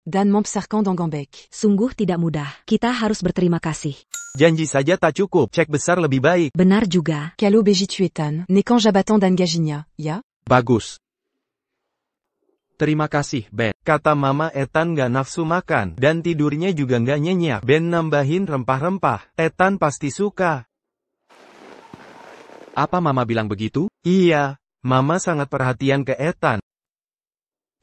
Dan membesarkan Donggombek. Sungguh tidak mudah. Kita harus berterima kasih. Janji saja tak cukup. Cek besar lebih baik. Benar juga. Kalo beji tu Ethan, nekan jabatan dan gajinya, ya? Bagus. Terima kasih, Ben. Kata Mama Ethan gak nafsu makan. Dan tidurnya juga gak nyenyak. Ben nambahin rempah-rempah. Ethan pasti suka. Apa Mama bilang begitu? Iya. Mama sangat perhatian ke Ethan.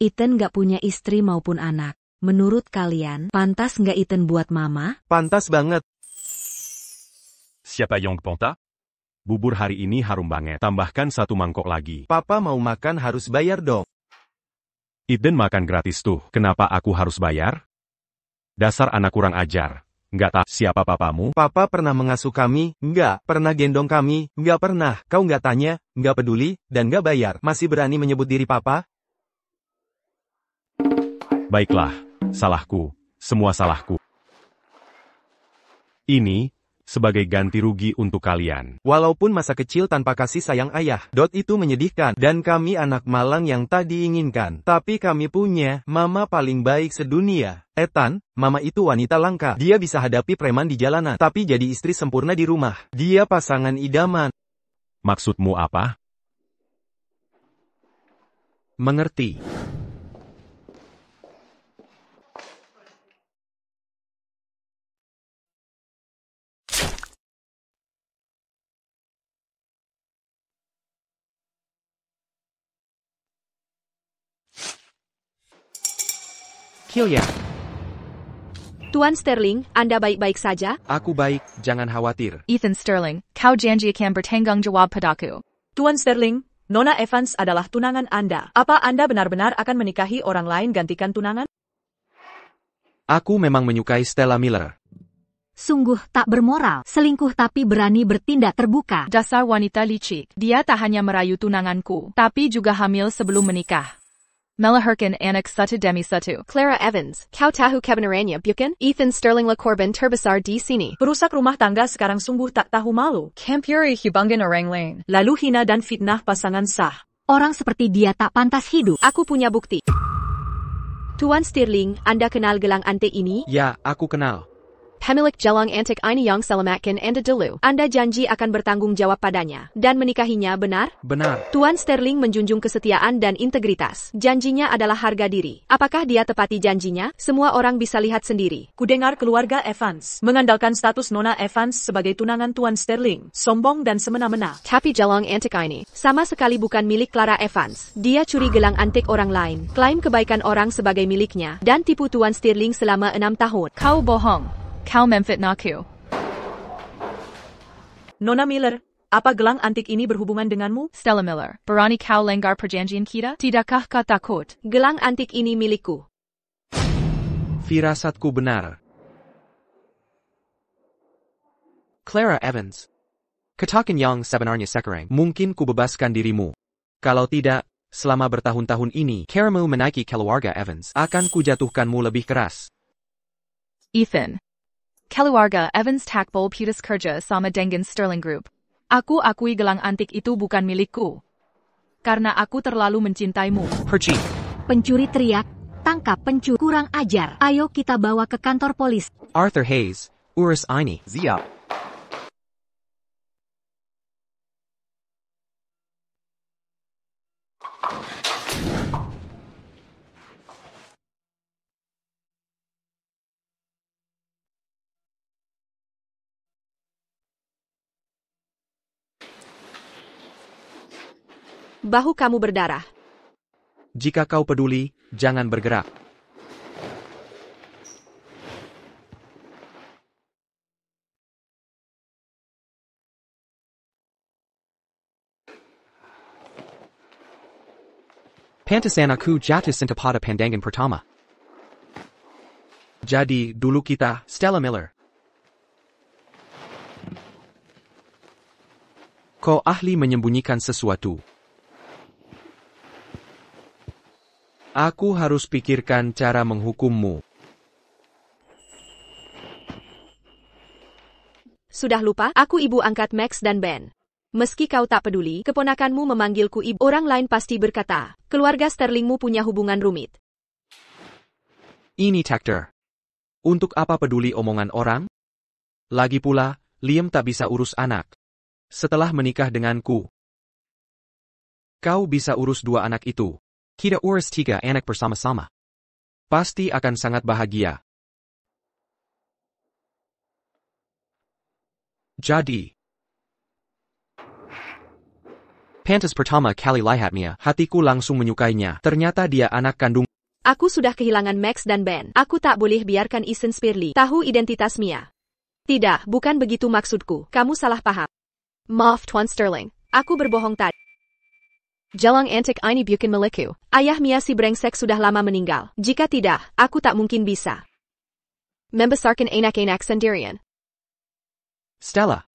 Ethan gak punya istri maupun anak. Menurut kalian, pantas gak Ethan buat Mama? Pantas banget. Siapa yang ponta? Bubur hari ini harum banget. Tambahkan 1 mangkok lagi. Papa mau makan harus bayar dong. Eden makan gratis tuh. Kenapa aku harus bayar? Dasar anak kurang ajar. Nggak tahu siapa papamu? Papa pernah mengasuh kami? Nggak. Pernah gendong kami? Nggak pernah. Kau nggak tanya, nggak peduli, dan nggak bayar. Masih berani menyebut diri papa? Baiklah. Salahku. Semua salahku. Ini, sebagai ganti rugi untuk kalian. Walaupun masa kecil tanpa kasih sayang ayah, itu menyedihkan. Dan kami anak malang yang tak diinginkan. Tapi kami punya mama paling baik sedunia. Ethan, mama itu wanita langka. Dia bisa hadapi preman di jalanan, tapi jadi istri sempurna di rumah. Dia pasangan idaman. Maksudmu apa? Mengerti. Kilya. Tuan Sterling, Anda baik-baik saja? Aku baik, jangan khawatir. Ethan Sterling, kau janji akan bertanggung jawab padaku. Tuan Sterling, Nona Evans adalah tunangan Anda. Apa Anda benar-benar akan menikahi orang lain gantikan tunangan? Aku memang menyukai Stella Miller. Sungguh tak bermoral, selingkuh tapi berani bertindak terbuka. Dasar wanita licik. Dia tak hanya merayu tunanganku, tapi juga hamil sebelum menikah. Melahirkan anak satu demi satu. Clara Evans, kau tahu kebenarannya bukan? Ethan Sterling lah korban terbesar di sini. Perusak rumah tangga sekarang sungguh tak tahu malu. Campuri hubungan orang lain. Lalu hina dan fitnah pasangan sah. Orang seperti dia tak pantas hidup. Aku punya bukti. Tuan Sterling, Anda kenal gelang antik ini? Ya, aku kenal. Pemilik gelang antik ini yang selamatkan Anda dulu. Anda janji akan bertanggung jawab padanya. Dan menikahinya, benar? Benar. Tuan Sterling menjunjung kesetiaan dan integritas. Janjinya adalah harga diri. Apakah dia tepati janjinya? Semua orang bisa lihat sendiri. Kudengar keluarga Evans mengandalkan status Nona Evans sebagai tunangan Tuan Sterling. Sombong dan semena-mena. Tapi gelang antik ini sama sekali bukan milik Clara Evans. Dia curi gelang antik orang lain, klaim kebaikan orang sebagai miliknya, dan tipu Tuan Sterling selama 6 tahun. Kau bohong. Kau memfitnahku. Nona Miller, apa gelang antik ini berhubungan denganmu? Stella Miller, berani kau lenggar perjanjian kita? Tidakkah kau takut? Gelang antik ini milikku. Firasatku benar. Clara Evans. Katakan yang sebenarnya sekarang. Mungkin ku bebaskan dirimu. Kalau tidak, selama bertahun-tahun ini, karamu menaiki keluarga Evans, akan kujatuhkanmu lebih keras. Ethan. Keluarga Evans takbol putus kerja sama dengan Sterling Group. Aku akui gelang antik itu bukan milikku. Karena aku terlalu mencintaimu. Perci. Pencuri teriak, tangkap pencuri, kurang ajar. Ayo kita bawa ke kantor polis. Arthur Hayes, urus ini. Siap. Bahu kamu berdarah. Jika kau peduli, jangan bergerak. Pantesan aku jatuh cinta pada pandangan pertama. Jadi, dulu kita, Stella Miller. Kau ahli menyembunyikan sesuatu. Aku harus pikirkan cara menghukummu. Sudah lupa, aku ibu angkat Max dan Ben. Meski kau tak peduli, keponakanmu memanggilku ibu. Orang lain pasti berkata, keluarga Sterlingmu punya hubungan rumit. Ini Tactor. Untuk apa peduli omongan orang? Lagi pula, Liam tak bisa urus anak. Setelah menikah denganku, kau bisa urus 2 anak itu. Kita urus 3 anak bersama-sama. Pasti akan sangat bahagia. Jadi, pantas pertama kali lihatnya, hatiku langsung menyukainya. Ternyata dia anak kandung. Aku sudah kehilangan Max dan Ben. Aku tak boleh biarkan Ethan Sterling tahu identitas Mia. Tidak, bukan begitu maksudku. Kamu salah paham. Maaf Tuan Sterling, aku berbohong tadi. Gelang antik ini bukan milikku. Ayah Mia si brengsek sudah lama meninggal. Jika tidak, aku tak mungkin bisa membesarkan anak-anak sendirian. Stella,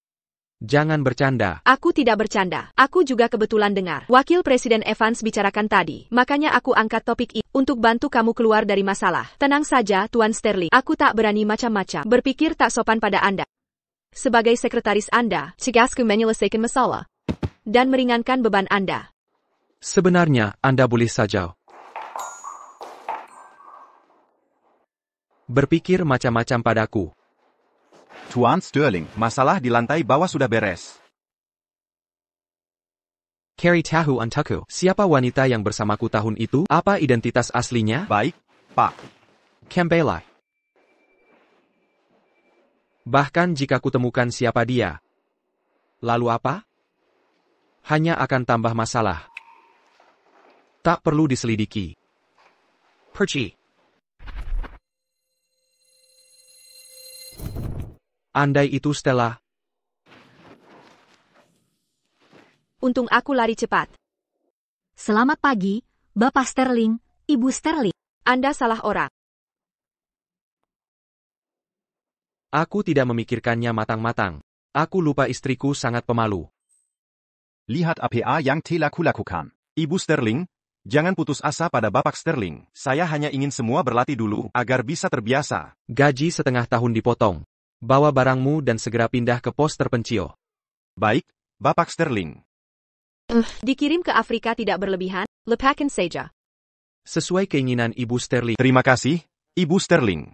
jangan bercanda. Aku tidak bercanda. Aku juga kebetulan dengar Wakil Presiden Evans bicarakan tadi. Makanya aku angkat topik ini untuk bantu kamu keluar dari masalah. Tenang saja, Tuan Sterling. Aku tak berani macam-macam. Berpikir tak sopan pada Anda. Sebagai sekretaris Anda, tugasku menyelesaikan masalah dan meringankan beban Anda. Sebenarnya, Anda boleh saja berpikir macam-macam padaku. Tuan Sterling, Masalah di lantai bawah sudah beres. Carry tahu untukku. Siapa wanita yang bersamaku tahun itu? Apa identitas aslinya? Baik, Pak. Kembali. Bahkan jika kutemukan siapa dia. Lalu apa? Hanya akan tambah masalah. Tak perlu diselidiki. Perci. Andai itu Stella. Untung aku lari cepat. Selamat pagi, Bapak Sterling, Ibu Sterling. Anda salah orang. Aku tidak memikirkannya matang-matang. Aku lupa istriku sangat pemalu. lihat apa yang telah kulakukan. Ibu Sterling, jangan putus asa pada Bapak Sterling. Saya hanya ingin semua berlatih dulu, agar bisa terbiasa. Gaji setengah tahun dipotong. Bawa barangmu dan segera pindah ke pos terpencil. Baik, Bapak Sterling. Dikirim ke Afrika tidak berlebihan, lepaskan saja. Sesuai keinginan Ibu Sterling. Terima kasih, Ibu Sterling.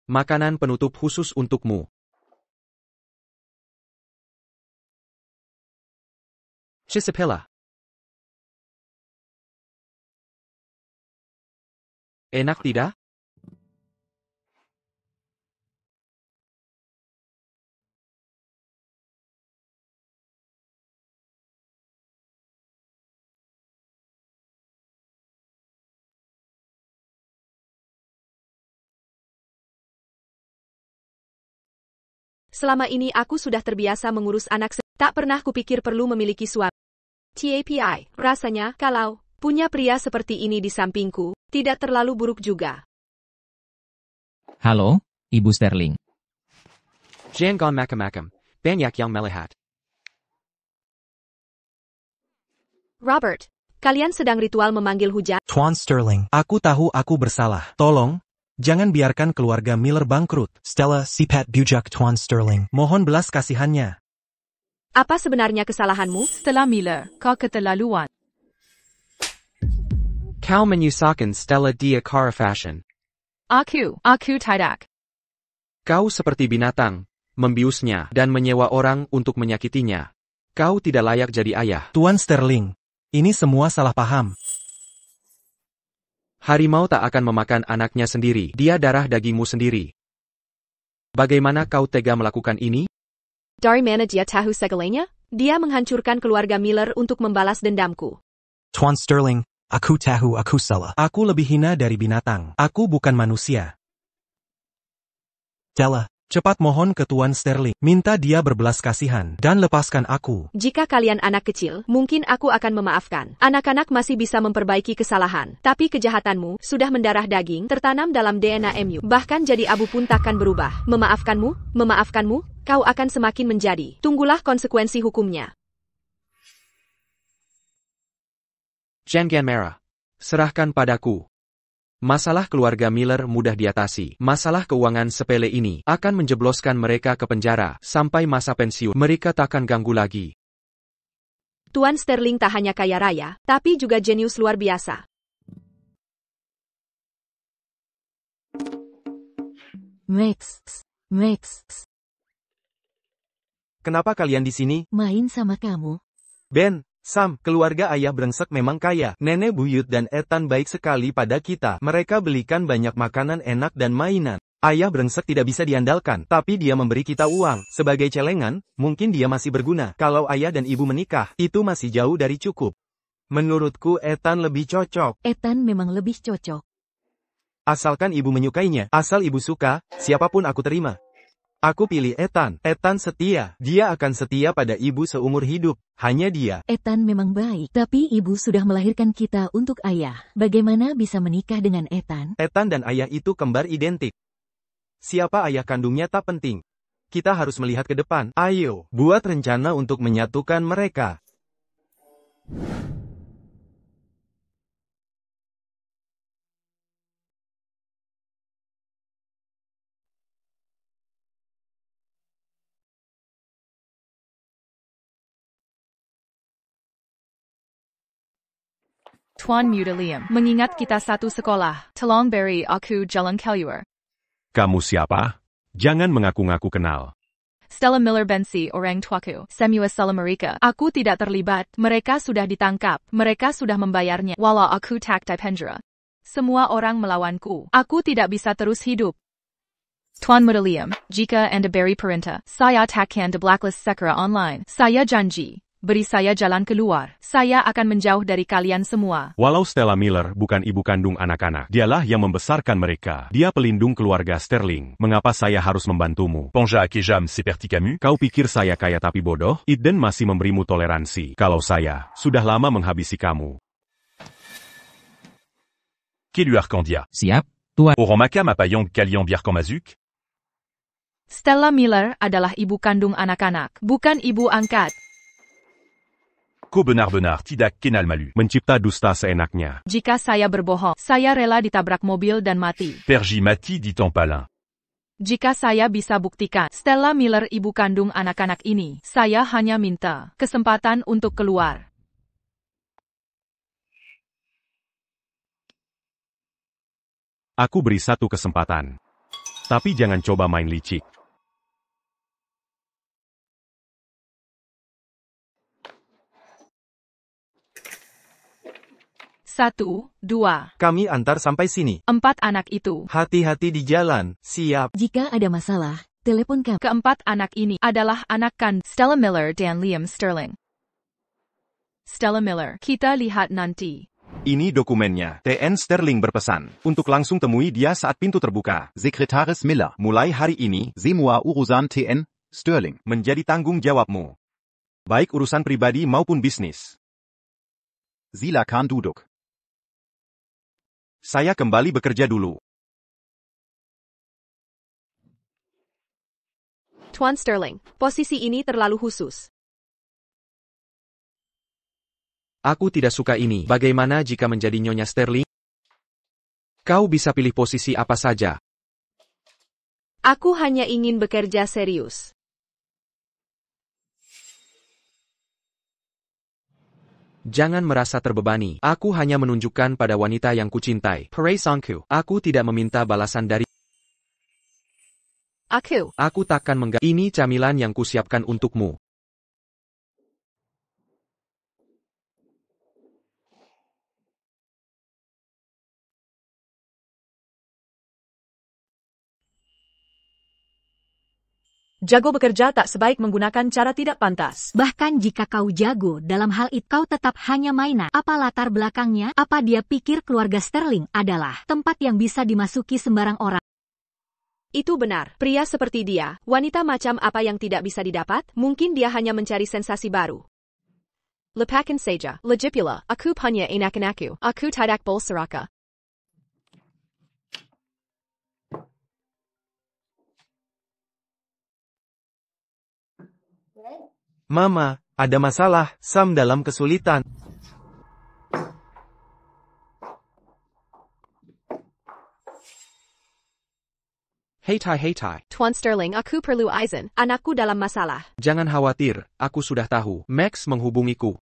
Makanan penutup khusus untukmu. Cisipela. Enak tidak? Selama ini aku sudah terbiasa mengurus anak tak pernah kupikir perlu memiliki suami. TAPI, rasanya, kalau punya pria seperti ini di sampingku, tidak terlalu buruk juga. Halo, Ibu Sterling. Jangan macam-macam, banyak yang melihat. Robert, kalian sedang ritual memanggil hujan? Tuan Sterling, aku tahu aku bersalah. Tolong, jangan biarkan keluarga Miller bangkrut. Stella Sipat Bujak Tuan Sterling. Mohon belas kasihannya. Apa sebenarnya kesalahanmu? Stella Miller, kau keterlaluan. Kau menyusahkan Stella dia cara fashion. Aku tidak. Kau seperti binatang, membiusnya dan menyewa orang untuk menyakitinya. Kau tidak layak jadi ayah. Tuan Sterling, ini semua salah paham. Harimau tak akan memakan anaknya sendiri. Dia darah dagingmu sendiri. Bagaimana kau tega melakukan ini? Dari mana dia tahu segalanya? Dia menghancurkan keluarga Miller untuk membalas dendamku. Tuan Sterling, aku tahu aku salah. Aku lebih hina dari binatang. Aku bukan manusia. Stella, cepat mohon ke Tuan Sterling. Minta dia berbelas kasihan dan lepaskan aku. Jika kalian anak kecil, mungkin aku akan memaafkan. Anak-anak masih bisa memperbaiki kesalahan. Tapi kejahatanmu sudah mendarah daging, tertanam dalam DNA-mu. Bahkan jadi abu pun takkan berubah. Memaafkanmu, kau akan semakin menjadi. Tunggulah konsekuensi hukumnya. Jangan marah. Serahkan padaku. Masalah keluarga Miller mudah diatasi. Masalah keuangan sepele ini akan menjebloskan mereka ke penjara. Sampai masa pensiun, mereka takkan ganggu lagi. Tuan Sterling tak hanya kaya raya, tapi juga jenius luar biasa. Max. Kenapa kalian di sini? Main sama kamu. Ben, Sam, keluarga ayah brengsek memang kaya. Nenek buyut dan Ethan baik sekali pada kita. Mereka belikan banyak makanan enak dan mainan. Ayah brengsek tidak bisa diandalkan, tapi dia memberi kita uang. Sebagai celengan, mungkin dia masih berguna. Kalau ayah dan ibu menikah, itu masih jauh dari cukup. Menurutku Ethan lebih cocok. Ethan memang lebih cocok. Asalkan ibu menyukainya. Asal ibu suka, siapapun aku terima. Aku pilih Ethan. Ethan setia. Dia akan setia pada ibu seumur hidup. Hanya dia. Ethan memang baik, tapi ibu sudah melahirkan kita untuk ayah. Bagaimana bisa menikah dengan Ethan? Ethan dan ayah itu kembar identik. Siapa ayah kandungnya tak penting. Kita harus melihat ke depan. Ayo, buat rencana untuk menyatukan mereka. Tuan Muda Liam, mengingat kita satu sekolah, tolong beri aku jalan keluar. Kamu siapa? Jangan mengaku-ngaku kenal. Stella Miller Bensi orang tuaku, Semua Stella Marika. Aku tidak terlibat, mereka sudah ditangkap, mereka sudah membayarnya, walau aku tak di penjara. Semua orang melawanku, aku tidak bisa terus hidup. Tuan Muda Liam, jika Anda beri perintah, saya takkan di blacklist segera online. Saya janji, beri saya jalan keluar, saya akan menjauh dari kalian semua. Walau Stella Miller bukan ibu kandung anak-anak, dialah yang membesarkan mereka. Dia pelindung keluarga Sterling. Mengapa saya harus membantumu? Ponjak et jam seperti kamu? Kau pikir saya kaya tapi bodoh? Eden masih memberimu toleransi. Kalau saya, sudah lama menghabisi kamu. Quelu Arcandia. Siap, Tuan. Oromaka Mapayong Kalian Biarkamazuk? Stella Miller adalah ibu kandung anak-anak, bukan ibu angkat. Ko benar-benar tidak kenal malu. Mencipta dusta seenaknya. Jika saya berbohong, saya rela ditabrak mobil dan mati. Pergi mati di tempalin. Jika saya bisa buktikan, Stella Miller ibu kandung anak-anak ini, saya hanya minta kesempatan untuk keluar. Aku beri satu kesempatan. Tapi jangan coba main licik. 1, 2. Kami antar sampai sini. 4 anak itu. Hati-hati di jalan, siap. Jika ada masalah, telepon kami. Keempat anak ini adalah anak kandung Stella Miller dan Liam Sterling. Stella Miller, kita lihat nanti. Ini dokumennya. TN Sterling berpesan untuk langsung temui dia saat pintu terbuka. Sekretaris Miller. Mulai hari ini, Semua urusan TN Sterling menjadi tanggung jawabmu. Baik urusan pribadi maupun bisnis. Silakan duduk. Saya kembali bekerja dulu. Tuan Sterling, posisi ini terlalu khusus. Aku tidak suka ini. Bagaimana jika menjadi Nyonya Sterling? Kau bisa pilih posisi apa saja. Aku hanya ingin bekerja serius. Jangan merasa terbebani. Aku hanya menunjukkan pada wanita yang kucintai. Pray Sangku. Aku tidak meminta balasan dari Aku takkan Ini camilan yang kusiapkan untukmu. Jago bekerja tak sebaik menggunakan cara tidak pantas. Bahkan jika kau jago dalam hal itu, kau tetap hanya mainan. Apa latar belakangnya? Apa dia pikir keluarga Sterling adalah tempat yang bisa dimasuki sembarang orang? Itu benar. Pria seperti dia, wanita macam apa yang tidak bisa didapat? Mungkin dia hanya mencari sensasi baru. Lepakan saja, Legipula. Aku hanya enakan aku. Aku tidak bol seraka. Mama, ada masalah. Sam dalam kesulitan. Hei Tai. Tuan Sterling, aku perlu izin. Anakku dalam masalah. Jangan khawatir, aku sudah tahu. Max menghubungiku.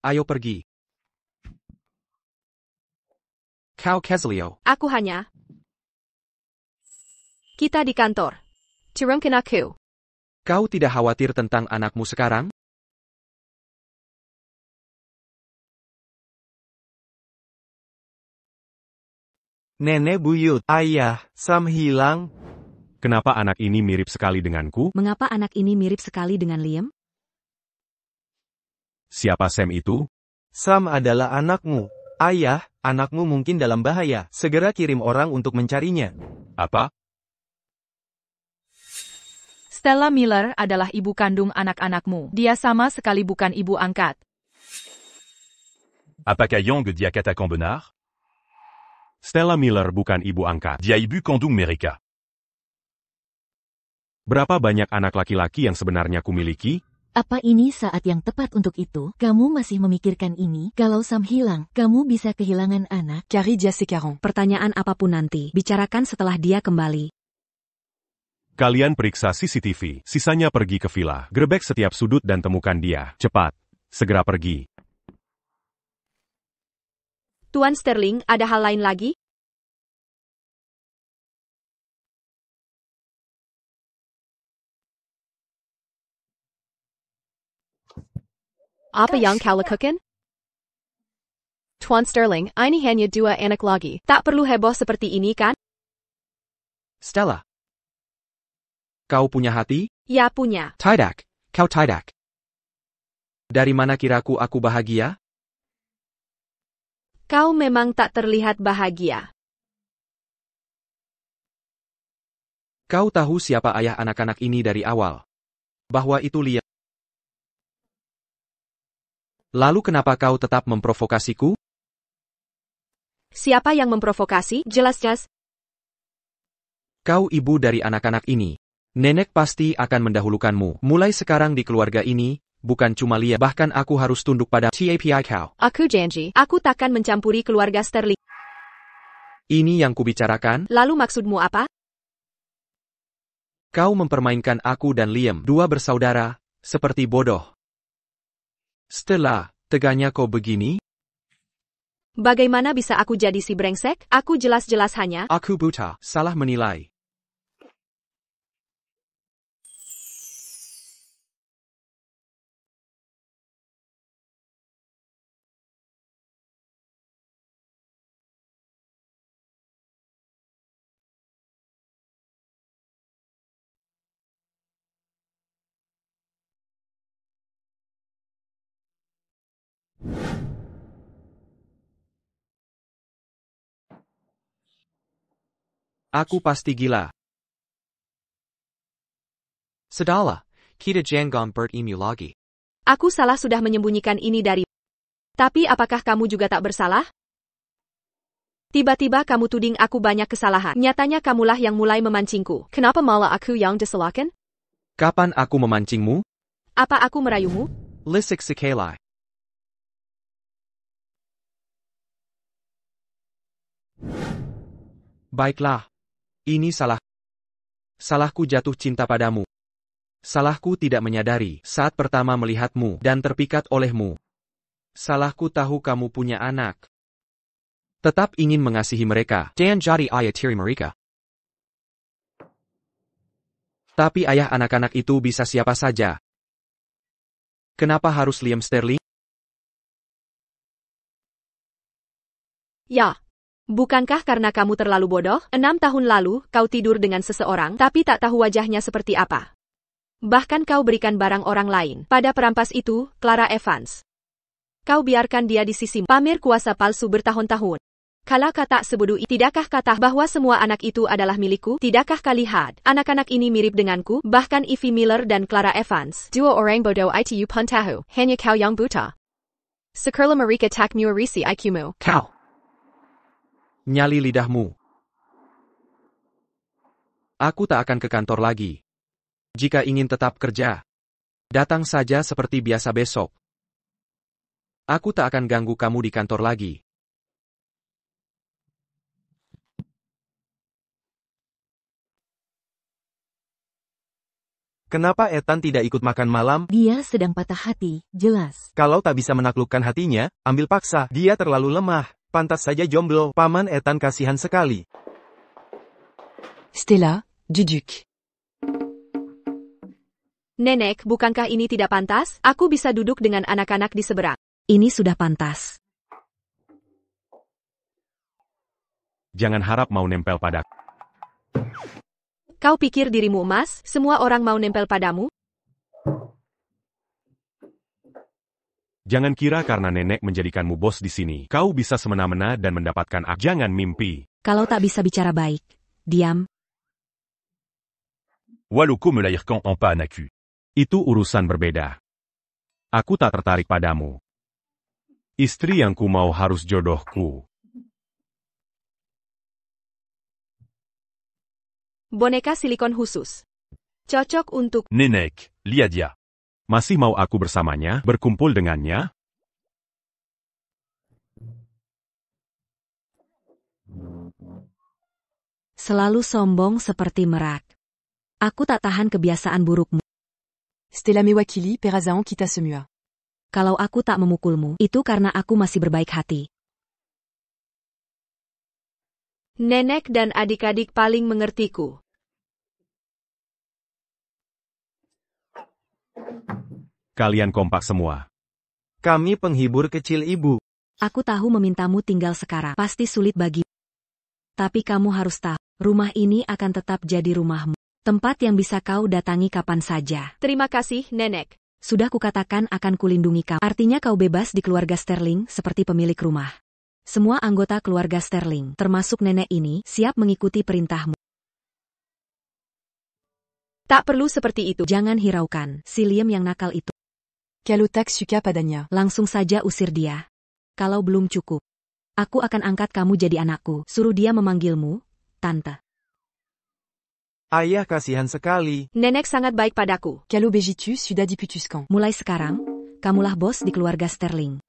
Ayo pergi. Kau Kesleo. Aku hanya. Kita di kantor. Turunkan aku. Kau tidak khawatir tentang anakmu sekarang? Nenek buyut, ayah, Sam hilang. Kenapa anak ini mirip sekali denganku? Mengapa anak ini mirip sekali dengan Liam? Siapa Sam itu? Sam adalah anakmu. Ayah, anakmu mungkin dalam bahaya. Segera kirim orang untuk mencarinya. Apa? Stella Miller adalah ibu kandung anak-anakmu. Dia sama sekali bukan ibu angkat. Apakah yang dia katakan benar? Stella Miller bukan ibu angkat. Dia ibu kandung mereka. Berapa banyak anak laki-laki yang sebenarnya kumiliki? Apa ini saat yang tepat untuk itu? Kamu masih memikirkan ini? Kalau Sam hilang, kamu bisa kehilangan anak. Cari Jessica Ron. Pertanyaan apapun nanti, bicarakan setelah dia kembali. Kalian periksa CCTV, sisanya pergi ke villa. Grebek setiap sudut dan temukan dia. Cepat. Segera pergi. Tuan Sterling, ada hal lain lagi? Apa yang kau lakukan? Tuan Sterling, ini hanya 2 anak lagi. Tak perlu heboh seperti ini kan? Stella. Kau punya hati? Ya punya. Tidak, kau tidak. Dari mana kiraku aku bahagia? Kau memang tak terlihat bahagia. Kau tahu siapa ayah anak-anak ini dari awal? Bahwa itu Liam. Lalu kenapa kau tetap memprovokasiku? Siapa yang memprovokasi? Jelas-jelas. Kau ibu dari anak-anak ini. Nenek pasti akan mendahulukanmu. Mulai sekarang di keluarga ini, bukan cuma Liam, bahkan aku harus tunduk pada TAPI kau. Aku janji, aku takkan mencampuri keluarga Sterling. Ini yang kubicarakan? Lalu maksudmu apa? Kau mempermainkan aku dan Liam, 2 bersaudara, seperti bodoh. Stella, teganya kau begini? Bagaimana bisa aku jadi si brengsek? Aku jelas-jelas hanya... Aku buta, salah menilai. Aku pasti gila. Sedala, kita jangan bertemu lagi. Aku salah sudah menyembunyikan ini dari... Tapi apakah kamu juga tak bersalah? Tiba-tiba kamu tuding aku banyak kesalahan. Nyatanya kamulah yang mulai memancingku. Kenapa malah aku yang disalahkan? Kapan aku memancingmu? Apa aku merayumu? Lisik sekali. Baiklah. Ini salahku jatuh cinta padamu. Salahku tidak menyadari saat pertama melihatmu dan terpikat olehmu. Salahku tahu kamu punya anak. Tetap ingin mengasihi mereka dan jadi ayah tiri mereka. Tapi ayah anak-anak itu bisa siapa saja. Kenapa harus Liam Sterling? Ya. Bukankah karena kamu terlalu bodoh? 6 tahun lalu, kau tidur dengan seseorang, tapi tak tahu wajahnya seperti apa. Bahkan kau berikan barang orang lain. Pada perampas itu, Clara Evans. Kau biarkan dia di sisimu. Pamer kuasa palsu bertahun-tahun. Kalau kata sebodoh itu, tidakkah kata bahwa semua anak itu adalah milikku? Tidakkah kau lihat, anak-anak ini mirip denganku? Bahkan Evie Miller dan Clara Evans. Dua orang bodoh itu pun tahu. Hanya kau yang buta. Sekerla mereka tak mewarisi IQ-mu. Kau. Nyali lidahmu. Aku tak akan ke kantor lagi. Jika ingin tetap kerja, datang saja seperti biasa besok. Aku tak akan ganggu kamu di kantor lagi. Kenapa Ethan tidak ikut makan malam? Dia sedang patah hati, jelas. Kalau tak bisa menaklukkan hatinya, ambil paksa. Dia terlalu lemah. Pantas saja jomblo. Paman Ethan kasihan sekali. Stella, Duduk. Nenek, bukankah ini tidak pantas? Aku bisa duduk dengan anak-anak di seberang. Ini sudah pantas. Jangan harap mau nempel padaku. Kau pikir dirimu emas? Semua orang mau nempel padamu? Jangan kira karena nenek menjadikanmu bos di sini, kau bisa semena-mena dan mendapatkan ak. Jangan mimpi. Kalau tak bisa bicara baik, diam. Walouku melahirkan en pas naku. Itu urusan berbeda. Aku tak tertarik padamu. Istri yang ku mau harus jodohku. Boneka silikon khusus. Cocok untuk... Nenek, lihat dia. Masih mau aku bersamanya, berkumpul dengannya? Selalu sombong seperti merak. Aku tak tahan kebiasaan burukmu. Stella mewakili perazao kita semua. Kalau aku tak memukulmu, itu karena aku masih berbaik hati. Nenek dan adik-adik paling mengertiku. Kalian kompak semua. Kami penghibur kecil ibu. Aku tahu memintamu tinggal sekarang pasti sulit bagi. Tapi kamu harus tahu, rumah ini akan tetap jadi rumahmu. Tempat yang bisa kau datangi kapan saja. Terima kasih, Nenek. Sudah kukatakan akan kulindungi kamu. Artinya kau bebas di keluarga Sterling seperti pemilik rumah. Semua anggota keluarga Sterling, termasuk nenek ini, siap mengikuti perintahmu. Tak perlu seperti itu. Jangan hiraukan, si Liam yang nakal itu. Kalotak suka padanya. Langsung saja usir dia. Kalau belum cukup, aku akan angkat kamu jadi anakku. Suruh dia memanggilmu, Tante. Ayah kasihan sekali. Nenek sangat baik padaku. Kalau begitu sudah diputuskan. Mulai sekarang, kamulah bos di keluarga Sterling.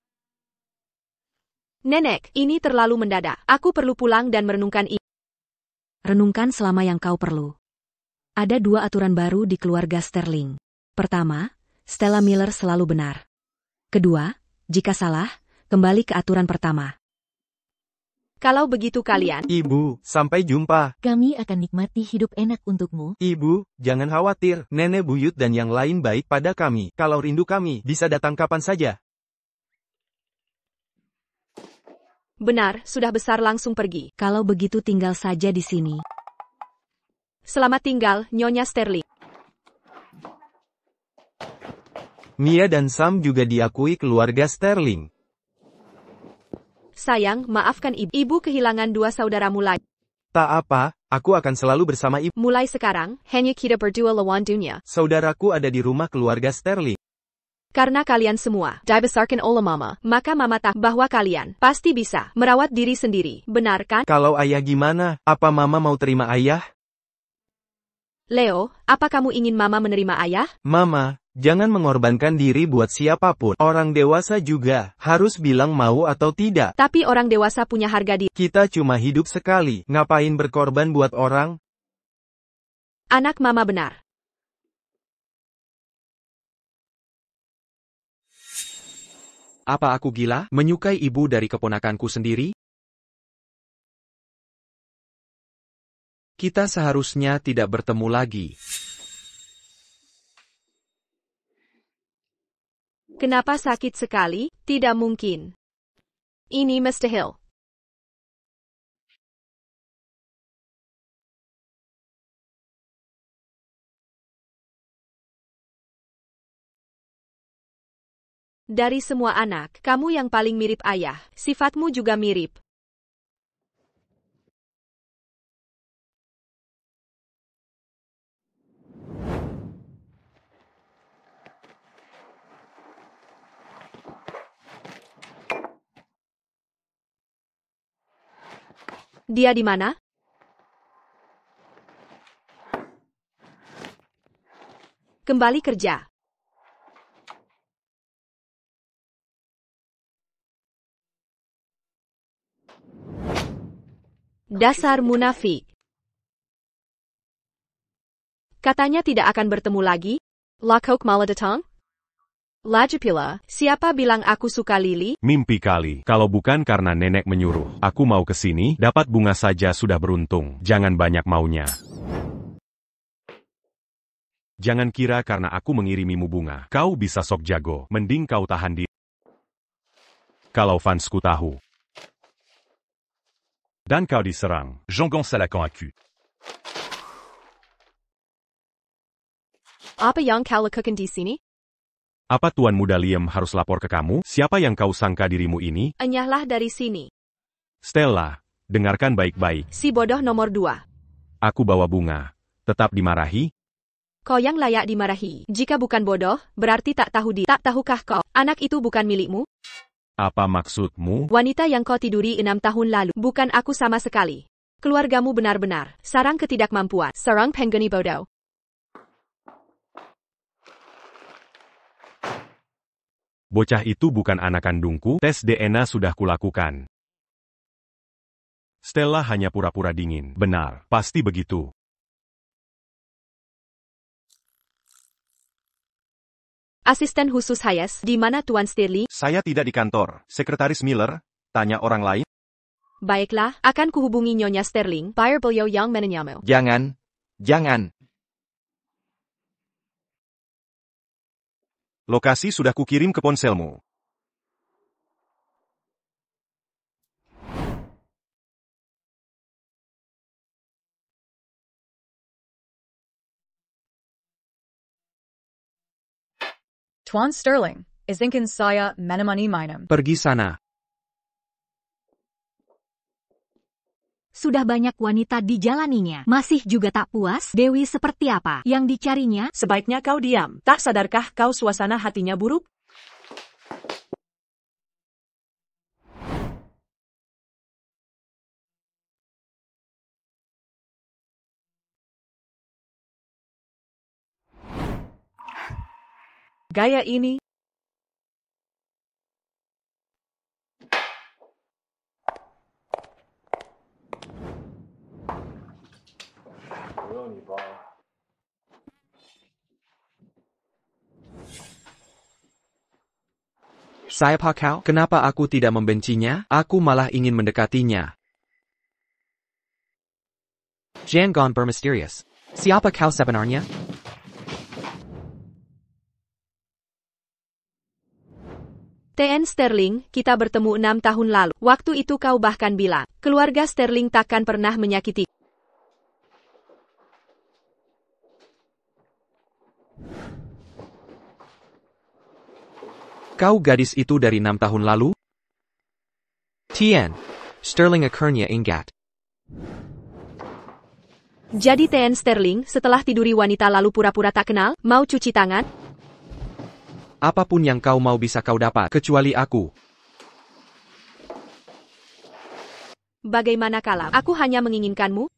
Nenek, ini terlalu mendadak. Aku perlu pulang dan merenungkan ini. Renungkan selama yang kau perlu. Ada 2 aturan baru di keluarga Sterling. Pertama, Stella Miller selalu benar. Kedua, jika salah, kembali ke aturan pertama. Kalau begitu kalian... Ibu, sampai jumpa. Kami akan nikmati hidup enak untukmu. Ibu, jangan khawatir. Nenek buyut dan yang lain baik pada kami. Kalau rindu kami, bisa datang kapan saja. Benar, sudah besar langsung pergi. Kalau begitu tinggal saja di sini. Selamat tinggal, Nyonya Sterling. Mia dan Sam juga diakui keluarga Sterling. Sayang, maafkan ibu. Ibu kehilangan 2 saudaramu lagi. Tak apa, aku akan selalu bersama ibu. Mulai sekarang, hanya kita berdua lawan dunia. Saudaraku ada di rumah keluarga Sterling. Karena kalian semua, dibesarkan oleh mama, maka mama tahu bahwa kalian pasti bisa merawat diri sendiri. Benar kan? Kalau ayah gimana? Apa mama mau terima ayah? Leo, apa kamu ingin mama menerima ayah? Mama, jangan mengorbankan diri buat siapapun. Orang dewasa juga harus bilang mau atau tidak. Tapi orang dewasa punya harga diri. Kita cuma hidup sekali. Ngapain berkorban buat orang? Anak mama benar. Apa aku gila, menyukai ibu dari keponakanku sendiri? Kita seharusnya tidak bertemu lagi. Kenapa sakit sekali? Tidak mungkin. Ini Mr. Hill. Dari semua anak, kamu yang paling mirip ayah. Sifatmu juga mirip. Dia di mana? Kembali kerja. Dasar munafik. Katanya tidak akan bertemu lagi. Lakok malah datang? Lagipula, siapa bilang aku suka Lily? Mimpi kali. Kalau bukan karena nenek menyuruh, aku mau ke sini, dapat bunga saja sudah beruntung. Jangan banyak maunya. Jangan kira karena aku mengirimimu bunga, kau bisa sok jago. Mending kau tahan diri. Kalau fansku tahu. Dan kau diserang. Jean-Gonçalves à la convaincu. Apa yang kau lakukan di sini? Apa Tuan Muda Liam harus lapor ke kamu? Siapa yang kau sangka dirimu ini? Enyahlah dari sini. Stella, dengarkan baik-baik. Si bodoh nomor 2. Aku bawa bunga. Tetap dimarahi? Kau yang layak dimarahi. Jika bukan bodoh, berarti tak tahu diri. Tak tahukah kau, anak itu bukan milikmu? Apa maksudmu? Wanita yang kau tiduri 6 tahun lalu, bukan aku sama sekali. Keluargamu benar-benar sarang ketidakmampuan. Sarang pengguni bodoh. Bocah itu bukan anak kandungku, tes DNA sudah kulakukan. Stella hanya pura-pura dingin. Benar, pasti begitu. Asisten khusus Hayes, di mana Tuan Sterling? Saya tidak di kantor. Sekretaris Miller, tanya orang lain. Baiklah, akan kuhubungi Nyonya Sterling, biar beliau yang menanyamu. Jangan. Lokasi sudah kukirim ke ponselmu. Tuan Sterling, izinkan saya menemani minum. Pergi sana. Sudah banyak wanita dijalaninya. Masih juga tak puas? Dewi seperti apa yang dicarinya? Sebaiknya kau diam. Tak sadarkah kau suasana hatinya buruk? Gaya ini. Siapa kau? Kenapa aku tidak membencinya? Aku malah ingin mendekatinya. Jangan bermisterius. Siapa kau sebenarnya? TN Sterling, kita bertemu 6 tahun lalu. Waktu itu kau bahkan bilang, keluarga Sterling takkan pernah menyakiti. Kau gadis itu dari 6 tahun lalu? TN. Sterling akhirnya ingat. Jadi TN Sterling, setelah tiduri wanita lalu pura-pura tak kenal, mau cuci tangan? Apapun yang kau mau bisa kau dapat, kecuali aku. Bagaimana kalau aku hanya menginginkanmu?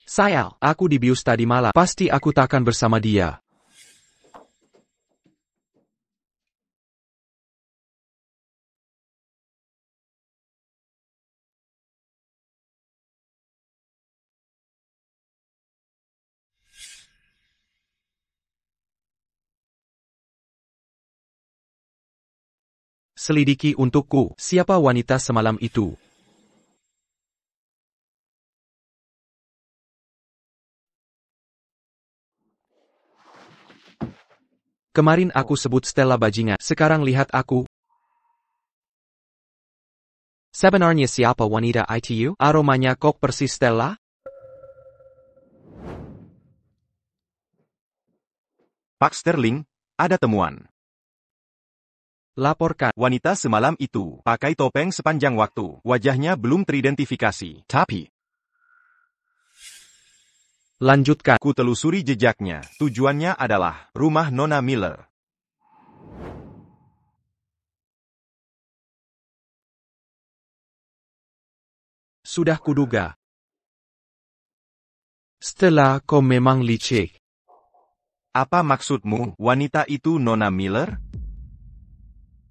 Sayang, aku dibius tadi malam. Pasti aku takkan bersama dia. Selidiki untukku, siapa wanita semalam itu? Kemarin aku sebut Stella bajingan, sekarang lihat aku. Sebenarnya siapa wanita itu? Aromanya kok persis Stella? Pak Sterling, ada temuan. Laporkan. Wanita semalam itu pakai topeng sepanjang waktu. Wajahnya belum teridentifikasi. Tapi lanjutkan. Ku telusuri jejaknya. Tujuannya adalah rumah Nona Miller. Sudah kuduga. Stella, kau memang licik. Apa maksudmu? Wanita itu Nona Miller?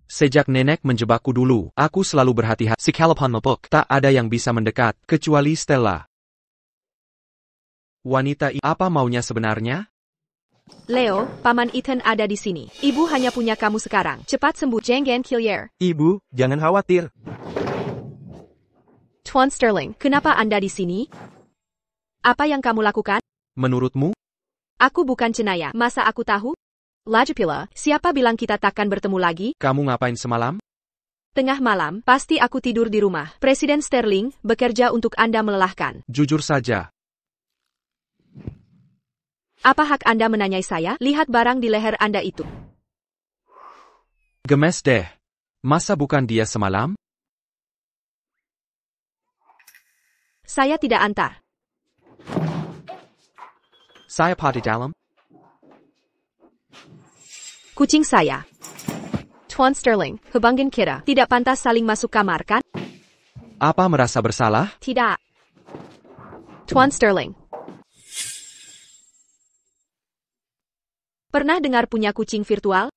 Sejak nenek menjebakku dulu, aku selalu berhati-hati. Sekalipun mabuk, tak ada yang bisa mendekat, kecuali Stella. Wanita itu apa maunya sebenarnya? Leo, Paman Ethan ada di sini. Ibu hanya punya kamu sekarang. Cepat sembuh, Jangan Killier. Ibu, jangan khawatir. Tuan Sterling, kenapa Anda di sini? Apa yang kamu lakukan? Menurutmu? Aku bukan cenayang. Masa aku tahu? Lagipula, siapa bilang kita takkan bertemu lagi? Kamu ngapain semalam? Tengah malam, pasti aku tidur di rumah. Presiden Sterling, bekerja untuk Anda melelahkan. Jujur saja. Apa hak Anda menanyai saya? Lihat barang di leher Anda itu. Gemes deh. Masa bukan dia semalam? Saya tidak antar. Siapa di dalam? Kucing saya. Tuan Sterling, hubungan kita tidak pantas saling masuk kamar, kan? Apa merasa bersalah? Tidak. Tuan Sterling. Pernah dengar punya kucing virtual?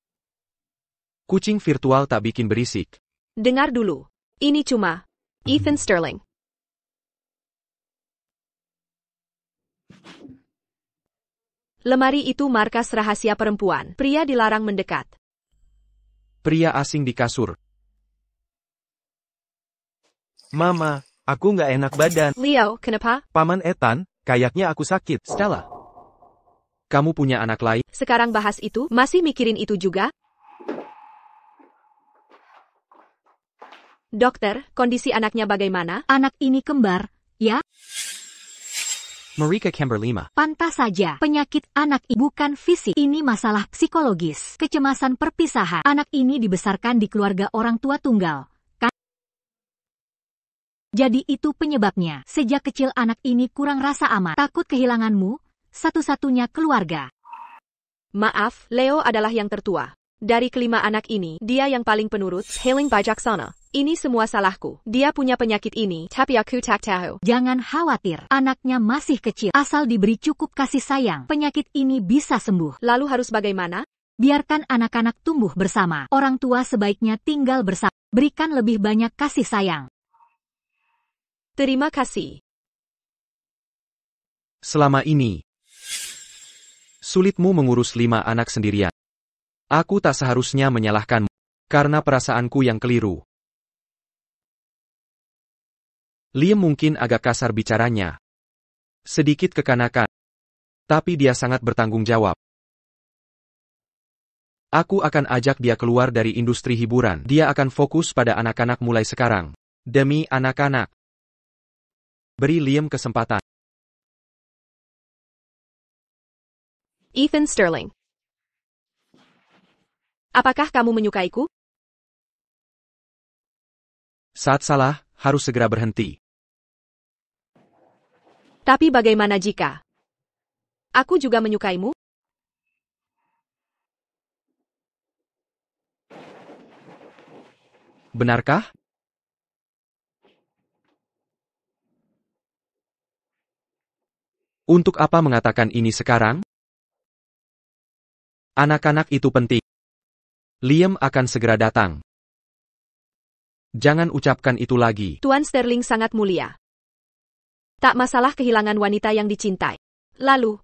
Kucing virtual tak bikin berisik. Dengar dulu. Ini cuma Ethan Sterling. Lemari itu markas rahasia perempuan. Pria dilarang mendekat. Pria asing di kasur. Mama, aku nggak enak badan. Leo, kenapa? Paman Ethan, kayaknya aku sakit. Stella, kamu punya anak lain? Sekarang bahas itu, masih mikirin itu juga? Dokter, kondisi anaknya bagaimana? Anak ini kembar, ya? Marika Kember 5. Pantas saja, penyakit anak ini bukan fisik. Ini masalah psikologis, kecemasan perpisahan. Anak ini dibesarkan di keluarga orang tua tunggal, kan? Jadi itu penyebabnya. Sejak kecil anak ini kurang rasa aman. Takut kehilanganmu, satu-satunya keluarga. Maaf, Leo adalah yang tertua. Dari kelima anak ini, dia yang paling penurut, paling bijaksana. Ini semua salahku. Dia punya penyakit ini, tapi aku tak tahu. Jangan khawatir, anaknya masih kecil. Asal diberi cukup kasih sayang, penyakit ini bisa sembuh. Lalu harus bagaimana? Biarkan anak-anak tumbuh bersama. Orang tua sebaiknya tinggal bersama. Berikan lebih banyak kasih sayang. Terima kasih. Selama ini, sulitmu mengurus 5 anak sendirian. Aku tak seharusnya menyalahkanmu, karena perasaanku yang keliru. Liam mungkin agak kasar bicaranya. Sedikit kekanakan. Tapi dia sangat bertanggung jawab. Aku akan ajak dia keluar dari industri hiburan. Dia akan fokus pada anak-anak mulai sekarang. Demi anak-anak. Beri Liam kesempatan. Ethan Sterling. Apakah kamu menyukaiku? Saat salah, harus segera berhenti. Tapi bagaimana jika aku juga menyukaimu? Benarkah? Untuk apa mengatakan ini sekarang? Anak-anak itu penting. Liam akan segera datang. Jangan ucapkan itu lagi. Tuan Sterling sangat mulia. Tak masalah kehilangan wanita yang dicintai. Lalu,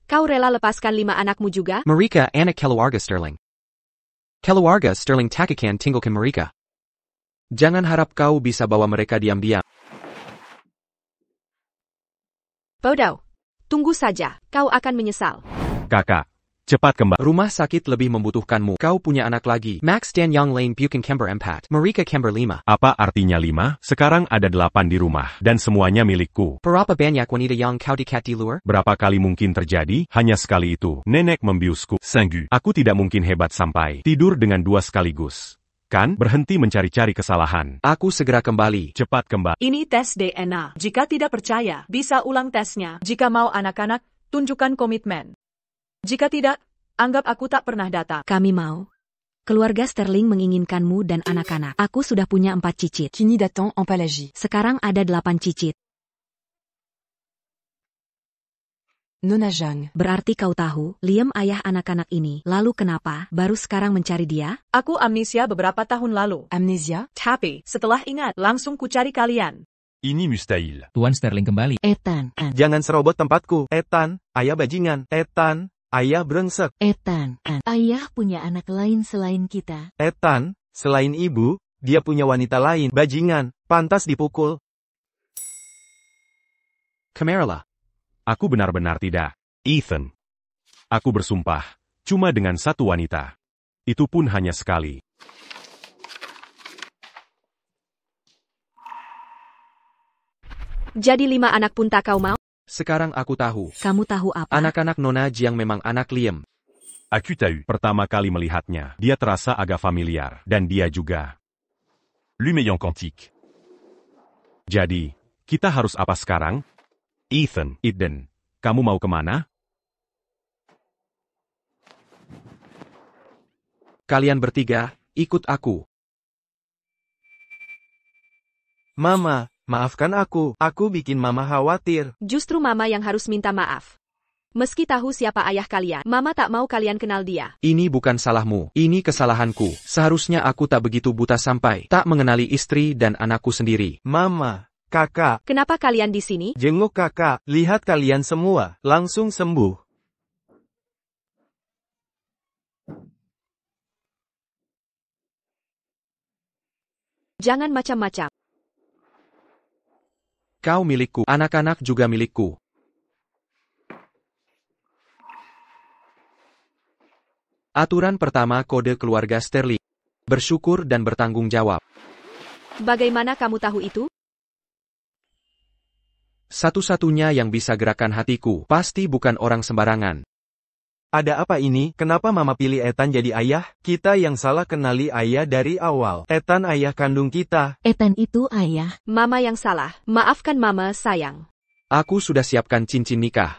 kau rela lepaskan 5 anakmu juga? Marika anak keluarga Sterling. Keluarga Sterling takakan tinggalkan Marika. Jangan harap kau bisa bawa mereka diam-diam. Bodoh. Tunggu saja, kau akan menyesal. Kakak, cepat kembali. Rumah sakit lebih membutuhkanmu. Kau punya anak lagi. Max Dan Young Lane Buchan Kember Empat. Marika Kember 5. Apa artinya 5? Sekarang ada 8 di rumah, dan semuanya milikku. Berapa banyak wanita yang kau dikat di luar? Berapa kali mungkin terjadi? Hanya sekali itu. Nenek membiusku. Sanggu. Aku tidak mungkin hebat sampai tidur dengan 2 sekaligus. Kan? Berhenti mencari-cari kesalahan. Aku segera kembali. Cepat kembali. Ini tes DNA. Jika tidak percaya, bisa ulang tesnya. Jika mau anak-anak, tunjukkan komitmen. Jika tidak, anggap aku tak pernah datang. Kami mau. Keluarga Sterling menginginkanmu dan anak-anak. Aku sudah punya 4 cicit. Kini datang en Pelagie. Sekarang ada 8 cicit. Nona Jeanne. Berarti kau tahu, Liam ayah anak-anak ini. Lalu kenapa baru sekarang mencari dia? Aku amnesia beberapa tahun lalu. Amnesia? Tapi, setelah ingat, langsung kucari kalian. Ini mustahil. Tuan Sterling kembali. Ethan. Jangan serobot tempatku. Ethan, ayah bajingan. Ethan, ayah brengsek. Ethan. Ayah punya anak lain selain kita. Ethan, selain ibu, dia punya wanita lain. Bajingan, pantas dipukul. Kamerala. Aku benar-benar tidak. Ethan. Aku bersumpah, cuma dengan 1 wanita. Itu pun hanya sekali. Jadi 5 anak pun tak kau mau? Sekarang aku tahu. Kamu tahu apa? Anak-anak Nona Jiang memang anak Liam. Aku tahu. Pertama kali melihatnya, dia terasa agak familiar. Dan dia juga. Lui meilleur quantique. Jadi, Kita harus apa sekarang? Ethan, kamu mau kemana? Kalian bertiga, ikut aku. Mama, maafkan aku. Aku bikin Mama khawatir. Justru Mama yang harus minta maaf. Meski tahu siapa ayah kalian, Mama tak mau kalian kenal dia. Ini bukan salahmu, ini kesalahanku. Seharusnya aku tak begitu buta sampai tak mengenali istri dan anakku sendiri. Mama, kakak. Kenapa kalian di sini? Jenguk kakak, lihat kalian semua, langsung sembuh. Jangan macam-macam. Kau milikku, anak-anak juga milikku. Aturan pertama kode keluarga Sterling. Bersyukur dan bertanggung jawab. Bagaimana kamu tahu itu? Satu-satunya yang bisa gerakan hatiku, pasti bukan orang sembarangan. Ada apa ini? Kenapa Mama pilih Ethan jadi ayah? Kita yang salah kenali ayah dari awal. Ethan ayah kandung kita. Ethan itu ayah. Mama yang salah. Maafkan Mama, sayang. Aku sudah siapkan cincin nikah.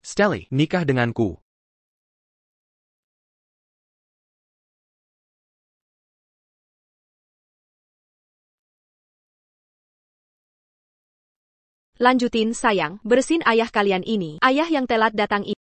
Sterling, nikah denganku. Lanjutin, sayang. Bersin ayah kalian ini. Ayah yang telat datang ini.